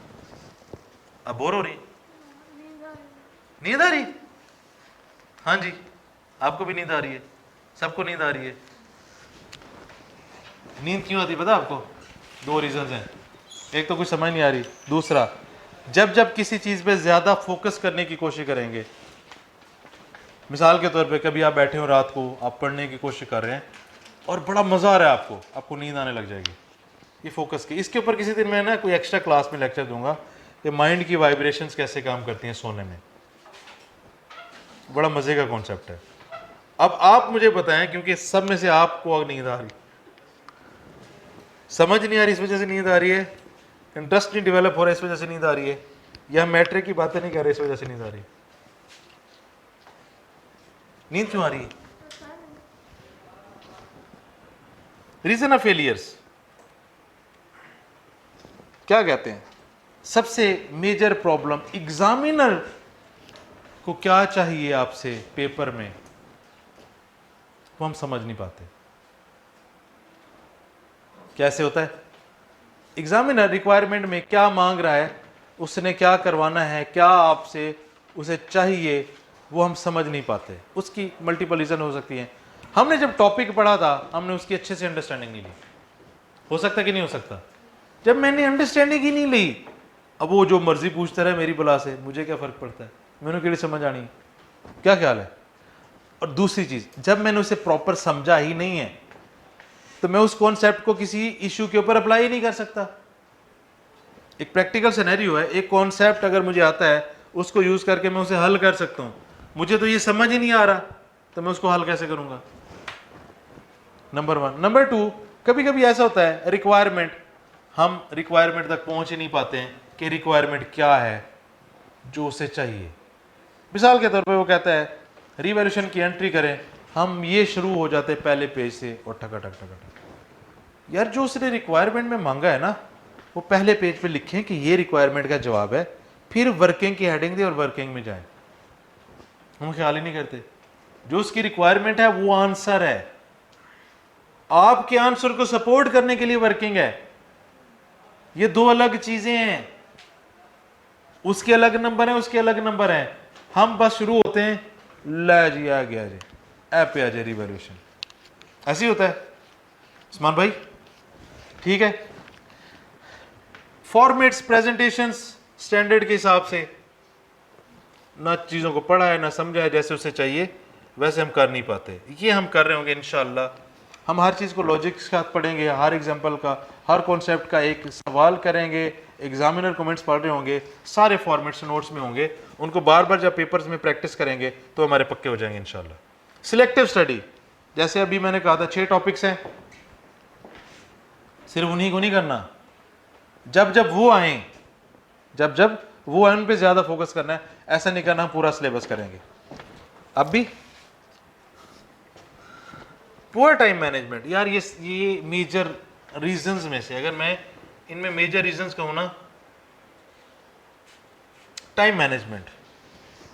Speaker 1: अब बोर हो रही? नींद आ रही? हाँ जी, आपको भी नींद आ रही है? सबको नींद आ रही है? नींद क्यों आती है पता आपको? 2 रीजंस हैं। एक तो कुछ समझ नहीं आ रही, दूसरा जब जब किसी चीज़ पे ज़्यादा फोकस करने की कोशिश करेंगे। मिसाल के तौर पे कभी आप बैठे हो रात को, आप पढ़ने की कोशिश कर रहे हैं और बड़ा मज़ा आ रहा है आपको, आपको नींद आने लग जाएगी। ये फोकस की, इसके ऊपर किसी दिन मैं ना कोई एक्स्ट्रा क्लास में लेक्चर दूंगा कि माइंड की वाइब्रेशंस कैसे काम करती हैं सोने में। बड़ा मज़े का कॉन्सेप्ट है। अब आप मुझे बताएं, क्योंकि सब में से आपको नींद आ रही, समझ नहीं आ रही इस वजह से नींद आ रही है, इंटरेस्ट नहीं डेवलप हो रहा है इस वजह से नींद आ रही है, या मैट्रिक की बातें नहीं कर रहे इस वजह से नींद आ रही है? नींद क्यों आ रही है? रीजन ऑफ फेलियर्स क्या कहते हैं? सबसे मेजर प्रॉब्लम, एग्जामिनर को क्या चाहिए आपसे पेपर में, वो हम समझ नहीं पाते। कैसे होता है? एग्जामिनर रिक्वायरमेंट में क्या मांग रहा है, उसने क्या करवाना है, क्या आपसे उसे चाहिए, वो हम समझ नहीं पाते। उसकी मल्टीपल रीजन हो सकती है। हमने जब टॉपिक पढ़ा था, हमने उसकी अच्छे से अंडरस्टैंडिंग नहीं ली। हो सकता कि नहीं हो सकता? जब मैंने अंडरस्टैंडिंग ही नहीं ली, अब वो जो मर्जी पूछता रहे मेरी बला से, मुझे क्या फ़र्क पड़ता है, मैंने केड़ी समझ आनी, क्या ख्याल है? और दूसरी चीज़, जब मैंने उसे प्रॉपर समझा ही नहीं है, तो मैं उस कॉन्सेप्ट को किसी इशू के ऊपर अप्लाई ही नहीं कर सकता। एक प्रैक्टिकल सिनेरियो है, एक कॉन्सेप्ट अगर मुझे आता है, उसको यूज़ करके मैं उसे हल कर सकता हूँ। मुझे तो ये समझ ही नहीं आ रहा, तो मैं उसको हल कैसे करूँगा? नंबर 1। नंबर 2, कभी कभी ऐसा होता है रिक्वायरमेंट, हम रिक्वायरमेंट तक पहुँच ही नहीं पाते हैं कि रिक्वायरमेंट क्या है जो उसे चाहिए। मिसाल के तौर पे वो कहता है रिवैल्यूएशन की एंट्री करें, हम ये शुरू हो जाते हैं पहले पेज से और ठका ठक ठका ठक। यार जो उसने रिक्वायरमेंट में मांगा है ना, वो पहले पेज पे लिखें कि ये रिक्वायरमेंट का जवाब है, फिर वर्किंग की हेडिंग दे और वर्किंग में जाएं। हम ख्याल ही नहीं करते, जो उसकी रिक्वायरमेंट है वो आंसर है, आपके आंसर को सपोर्ट करने के लिए वर्किंग है। ये 2 अलग चीजें हैं, उसके अलग नंबर हैं, उसके अलग नंबर हैं। हम बस शुरू होते हैं, ला जी आ गया जी, ऐप पे आ जाए रिवॉल्यूशन, ऐसे ही होता है उस्मान भाई, ठीक है। फॉर्मेट्स, प्रेजेंटेशंस स्टैंडर्ड के हिसाब से ना चीज़ों को पढ़ा है ना समझा है, जैसे उसे चाहिए वैसे हम कर नहीं पाते। ये हम कर रहे होंगे इंशाल्लाह। हम हर चीज़ को लॉजिक के साथ पढ़ेंगे, हर एग्जाम्पल का, हर कॉन्सेप्ट का एक सवाल करेंगे, एग्जामिनर कमेंट्स पढ़ रहे होंगे, सारे फॉर्मेट्स नोट्स में होंगे, उनको बार बार जब पेपर्स में प्रैक्टिस करेंगे तो हमारे पक्के हो जाएंगे इंशाल्लाह। सिलेक्टिव स्टडी, जैसे अभी मैंने कहा था 6 टॉपिक्स हैं, सिर्फ उन्हीं को नहीं करना, जब जब वो आए उन पे ज़्यादा फोकस करना है। ऐसा नहीं करना हम पूरा सिलेबस करेंगे। अब भी पुअर टाइम मैनेजमेंट, यार ये मेजर रीजंस में से अगर मैं इनमें मेजर रीजंस कहूँ ना, टाइम मैनेजमेंट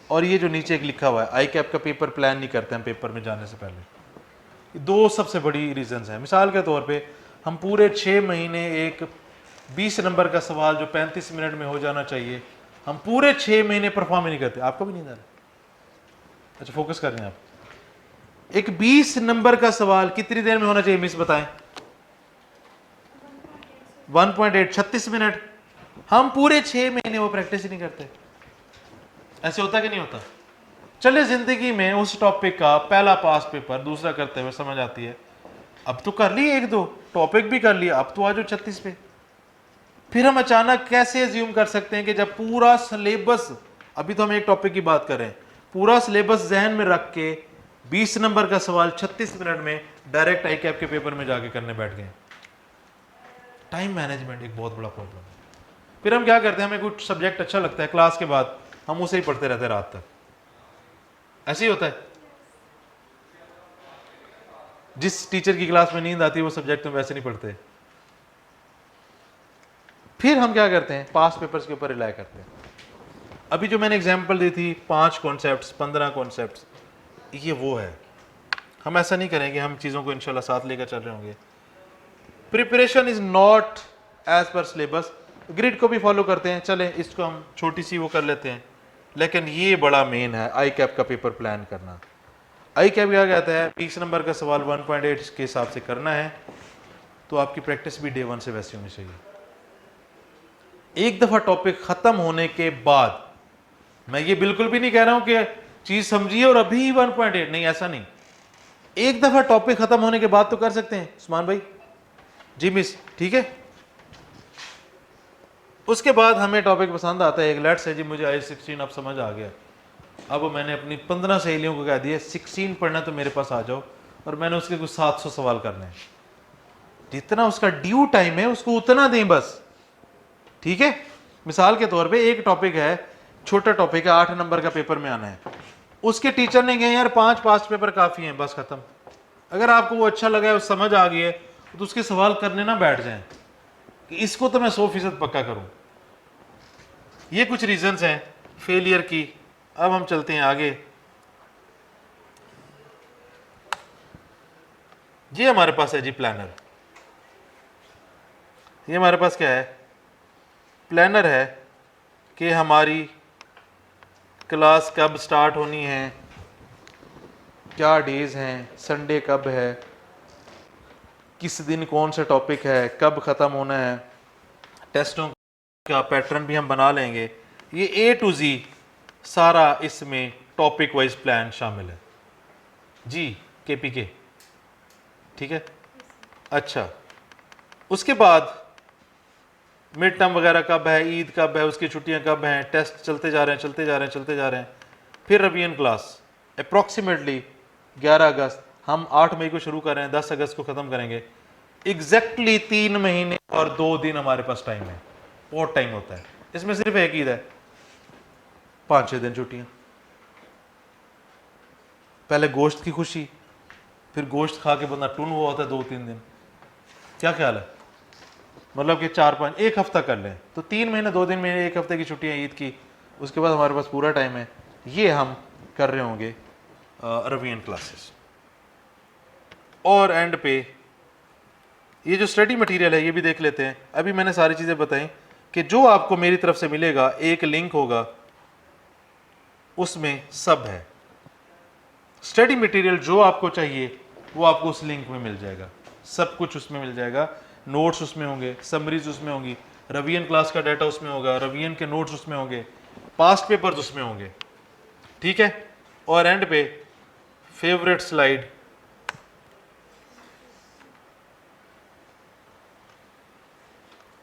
Speaker 1: और ये जो नीचे एक लिखा हुआ है आई कैप का पेपर प्लान नहीं करते हम पेपर में जाने से पहले, ये दो सबसे बड़ी रीजंस हैं। मिसाल के तौर पे हम पूरे 6 महीने एक 20 नंबर का सवाल जो 35 मिनट में हो जाना चाहिए, हम पूरे 6 महीने परफॉर्म ही नहीं करते। आपको भी नहीं था? अच्छा फोकस कर रहे हैं आप। एक 20 नंबर का सवाल कितनी देर में होना चाहिए मिस बताएं? 1.8 36 मिनट। हम पूरे 6 महीने वो प्रैक्टिस ही नहीं करते। ऐसे होता कि नहीं होता? चले जिंदगी में उस टॉपिक का पहला पास पेपर दूसरा करते हुए समझ आती है, अब तो कर लिए एक दो टॉपिक भी कर लिया, अब तो आ जाओ 36 पे। फिर हम अचानक कैसे अज्यूम कर सकते हैं कि जब पूरा सिलेबस, अभी तो हम एक टॉपिक की बात कर रहे हैं, पूरा सिलेबस जहन में रख के 20 नंबर का सवाल 36 मिनट में डायरेक्ट आई कैप के पेपर में जाके करने बैठ गए। टाइम मैनेजमेंट एक बहुत बड़ा प्रॉब्लम है। फिर हम क्या करते हैं, हमें कुछ सब्जेक्ट अच्छा लगता है, क्लास के बाद हम उसे ही पढ़ते रहते हैं रात तक। ऐसे ही होता है। जिस टीचर की क्लास में नींद आती है वो सब्जेक्ट में वैसे नहीं पढ़ते। फिर हम क्या करते हैं, पास पेपर्स के ऊपर रिलाय करते हैं। अभी जो मैंने एग्जांपल दी थी 5 कॉन्सेप्ट्स 15 कॉन्सेप्ट्स, ये वो है। हम ऐसा नहीं करेंगे, हम चीज़ों को इंशाल्लाह साथ लेकर चल रहे होंगे। Preparation is not as per syllabus, grid को भी फॉलो करते हैं, चले इसको हम छोटी सी वो कर लेते हैं, लेकिन ये बड़ा मेन है आई कैप का पेपर प्लान करना। आई कैप क्या कहता है, 20 नंबर का सवाल 1.8 के हिसाब से करना है, तो आपकी प्रैक्टिस भी डे 1 से वैसी होनी चाहिए। एक दफ़ा टॉपिक ख़त्म होने के बाद, मैं ये बिल्कुल भी नहीं कह रहा हूं कि चीज़ समझिए और अभी 1.8, नहीं ऐसा नहीं। एक दफ़ा टॉपिक ख़त्म होने के बाद तो कर सकते हैं। उस्मान भाई जी मिस, ठीक है। उसके बाद हमें टॉपिक पसंद आता है, एक लेट्स है जी मुझे आई 16 अब समझ आ गया, अब मैंने अपनी 15 सहेलियों को कह दिया 16 पढ़ना तो मेरे पास आ जाओ, और मैंने उसके कुछ 700 सवाल करने हैं। जितना उसका ड्यू टाइम है उसको उतना दें बस, ठीक है। मिसाल के तौर पे एक टॉपिक है, छोटा टॉपिक है, 8 नंबर का पेपर में आना है, उसके टीचर ने कहा यार 5 पास्ट पेपर काफ़ी हैं, बस ख़त्म। अगर आपको वो अच्छा लगा है, समझ आ गई है, तो उसके सवाल करने ना बैठ जाएं कि इसको तो मैं 100% पक्का करूं। ये कुछ रीजंस हैं फेलियर की। अब हम चलते हैं आगे। ये हमारे पास है जी प्लानर। ये हमारे पास क्या है, प्लानर है कि हमारी क्लास कब स्टार्ट होनी है, क्या डेज हैं, संडे कब है, किस दिन कौन सा टॉपिक है, कब ख़त्म होना है, टेस्टों का पैटर्न भी हम बना लेंगे। ये A to Z सारा इसमें टॉपिक वाइज प्लान शामिल है जी। KPK ठीक है। अच्छा, उसके बाद मिड टर्म वगैरह कब है, ईद कब है, उसकी छुट्टियां कब हैं, टेस्ट चलते जा रहे हैं चलते जा रहे हैं चलते जा रहे हैं। फिर रवियन क्लास अप्रॉक्सीमेटली 11 अगस्त, हम 8 मई को शुरू कर रहे हैं, 10 अगस्त को ख़त्म करेंगे। एग्जैक्टली 3 महीने और 2 दिन हमारे पास टाइम है, बहुत टाइम होता है। इसमें सिर्फ एक ईद है, 5-6 दिन छुट्टियां। पहले गोश्त की खुशी, फिर गोश्त खा के बंदा टून हुआ होता है 2-3 दिन। क्या ख्याल है, मतलब कि 4-5 एक हफ्ता कर लें तो 3 महीने 2 दिन में, 1 हफ्ते की छुट्टियां ईद की, उसके बाद हमारे पास पूरा टाइम है। ये हम कर रहे होंगे रवियन क्लासेस। और एंड पे ये जो स्टडी मटेरियल है ये भी देख लेते हैं। अभी मैंने सारी चीज़ें बताई कि जो आपको मेरी तरफ से मिलेगा, एक लिंक होगा उसमें सब है। स्टडी मटेरियल जो आपको चाहिए वो आपको उस लिंक में मिल जाएगा, सब कुछ उसमें मिल जाएगा। नोट्स उसमें होंगे, समरीज उसमें होंगी, रवियन क्लास का डाटा उसमें होगा, रवियन के नोट्स उसमें होंगे, पास्ट पेपर्स उसमें होंगे, ठीक है। और एंड पे फेवरेट स्लाइड,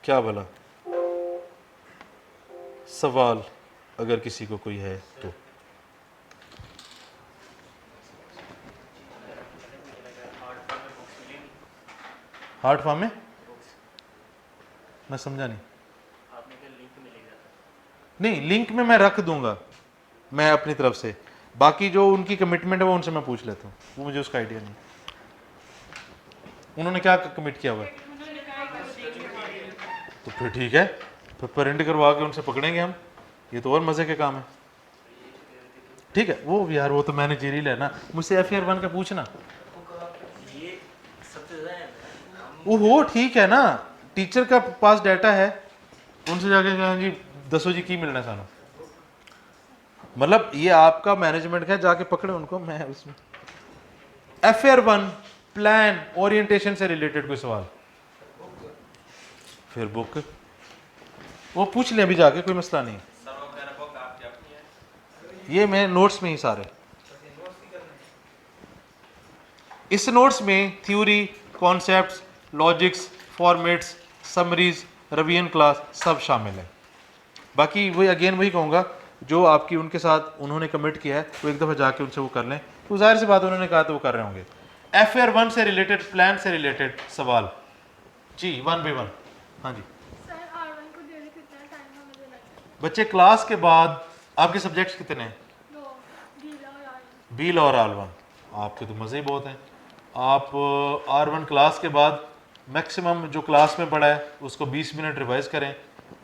Speaker 1: क्या बोला, सवाल अगर किसी को कोई है तो। हार्ड फॉर्म में मैं समझा नहीं।
Speaker 2: आपने कहा लिंक मिलेगा?
Speaker 1: नहीं, लिंक में मैं रख दूंगा मैं अपनी तरफ से, बाकी जो उनकी कमिटमेंट है वो उनसे मैं पूछ लेता हूँ, वो मुझे उसका आइडिया नहीं। उन्होंने क्या कमिट किया हुआ है?
Speaker 5: उन्होंने कहा कि वो देखेंगे।
Speaker 1: तो फिर ठीक है, फिर प्रिंट करवा के उनसे पकड़ेंगे हम, ये तो और मज़े के काम है। ठीक है, वो यार वो तो मैनेजरियल है ना, मुझसे FAR 1 का पूछना।
Speaker 3: ये सबसे ज़्यादा है
Speaker 1: वो हो ठीक है ना, टीचर का पास डाटा है, उनसे जाके कहें जी दसो जी की मिलना है सानू, मतलब ये आपका मैनेजमेंट है, जाके पकड़े उनको। मैं उसमें FAR 1 प्लान ओरिएंटेशन से रिलेटेड कोई सवाल, फिर बुक वो पूछ लें अभी जाके, कोई मसला नहीं। ये मैं नोट्स में ही सारे, इस नोट्स में theory, concepts, logics, formats, summaries, revision class सब शामिल है। बाकी वही अगेन वही कहूँगा, जो आपकी उनके साथ उन्होंने कमिट किया है वो एक दफ़ा जाके उनसे वो कर लें, तो जाहिर सी बात उन्होंने कहा तो वो कर रहे होंगे। FAR 1 से रिलेटेड, प्लान से रिलेटेड सवाल जी 1 by 1। हाँ जी
Speaker 5: सर R1 को देने कितना टाइम है मुझे लगता
Speaker 1: बच्चे, क्लास के बाद आपके सब्जेक्ट्स कितने हैं?
Speaker 5: है? दो, गीला और R1।
Speaker 1: बील और R1, आपके तो मज़े ही बहुत हैं। आप R1 क्लास के बाद मैक्सिमम जो क्लास में पढ़ा है उसको 20 मिनट रिवाइज करें,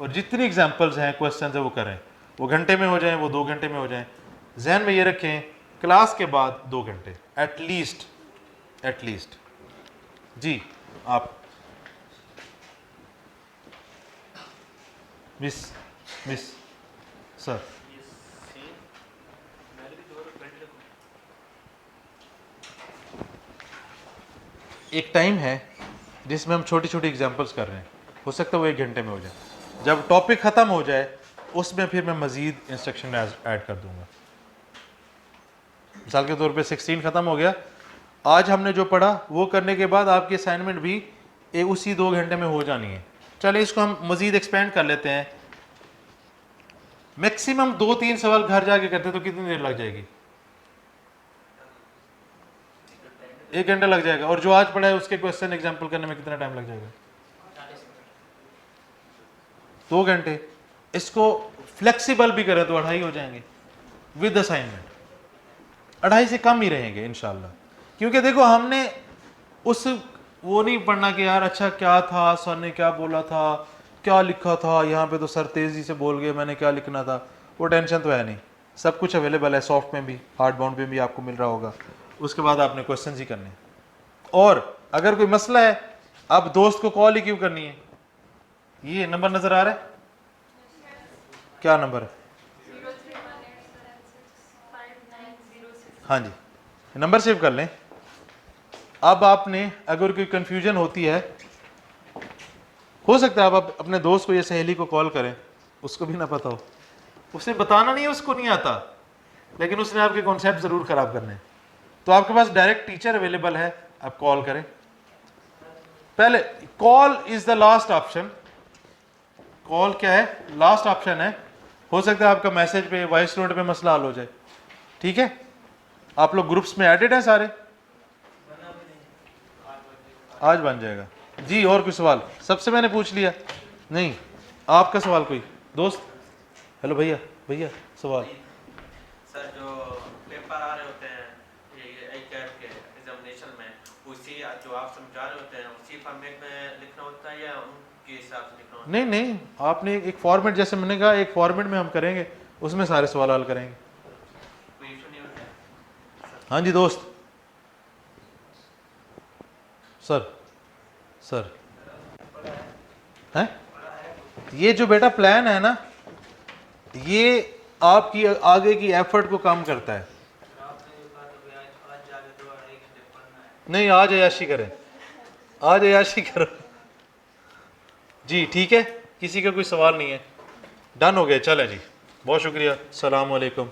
Speaker 1: और जितनी एग्जांपल्स हैं, क्वेश्चन है वो करें, वो घंटे में हो जाएं, वो 2 घंटे में हो जाएं। जहन में ये रखें, क्लास के बाद 2 घंटे एटलीस्ट। जी आप मिस सर,
Speaker 3: ये सेम मैंने भी 2 घंटे रखूँ।
Speaker 1: एक टाइम है जिसमें हम छोटी छोटी एग्जांपल्स कर रहे हैं, हो सकता है वो 1 घंटे में हो जाए। जब टॉपिक ख़त्म हो जाए उसमें फिर मैं मज़ीद इंस्ट्रक्शन ऐड कर दूंगा। मिसाल के तौर पे 16 ख़त्म हो गया, आज हमने जो पढ़ा वो करने के बाद आपकी असाइनमेंट भी उसी 2 घंटे में हो जानी है। चले इसको हम मज़ीद एक्सपेंड कर लेते हैं, मैक्सिमम 2-3 सवाल घर जाके करते तो कितनी देर लग जाएगी? 1 घंटा लग जाएगा। और जो आज पढ़ा है उसके क्वेश्चन एग्जाम्पल करने में कितना टाइम लग जाएगा? 2 घंटे। इसको फ्लेक्सिबल भी करें तो 2.5 हो जाएंगे विद असाइनमेंट, 2.5 से कम ही रहेंगे इंशाल्लाह। क्योंकि देखो हमने उस वो नहीं पढ़ना कि यार अच्छा क्या था, सर ने क्या बोला था, क्या लिखा था यहाँ पे, तो सर तेज़ी से बोल गए, मैंने क्या लिखना था, वो टेंशन तो है नहीं। सब कुछ अवेलेबल है, सॉफ्ट में भी, हार्ड बाउंड में भी आपको मिल रहा होगा। उसके बाद आपने क्वेश्चन ही करने, और अगर कोई मसला है आप दोस्त को कॉल ही क्यों करनी है? ये नंबर नज़र आ रहा है, क्या नंबर है?
Speaker 5: 0318765906।
Speaker 1: हाँ जी, नंबर सेव कर लें। अब आपने अगर कोई कंफ्यूजन होती है, हो सकता है आप अपने दोस्त को या सहेली को कॉल करें, उसको भी ना पता हो, उसे बताना नहीं है, उसको नहीं आता, लेकिन उसने आपके कॉन्सेप्ट ज़रूर ख़राब करने हैं, तो आपके पास डायरेक्ट टीचर अवेलेबल है, आप कॉल करें। पहले call is the last option, call क्या है? लास्ट ऑप्शन है। हो सकता है आपका मैसेज पे, वॉइस नोट पे मसला हल हो जाए। ठीक है, आप लोग ग्रुप्स में एडेड हैं सारे? आज बन जाएगा जी। और कोई सवाल? सबसे मैंने पूछ लिया नहीं, आपका सवाल कोई दोस्त? हेलो भैया सवाल।
Speaker 3: सर जो पेपर आ रहे होते हैं ये के एग्जामिनेशन में, उसी जो आप समझा रहे होते हैं उसी फॉर्मेट में लिखना होता है या उनके हिसाब से लिखना होता है?
Speaker 1: नहीं, आपने एक फॉर्मेट, जैसे मैंने कहा एक फॉर्मेट में हम करेंगे, उसमें सारे सवाल हल करेंगे।
Speaker 3: कोई इशू नहीं होता है?
Speaker 1: हाँ जी दोस्त। सर हैं? ये जो बेटा प्लान है ना, ये आपकी आगे की एफर्ट को कम करता है। नहीं, आज अयाशी करें, आज अयाशी करो जी। ठीक है, किसी का कोई सवाल नहीं है? डन हो गया, चले जी, बहुत शुक्रिया, अस्सलाम वालेकुम।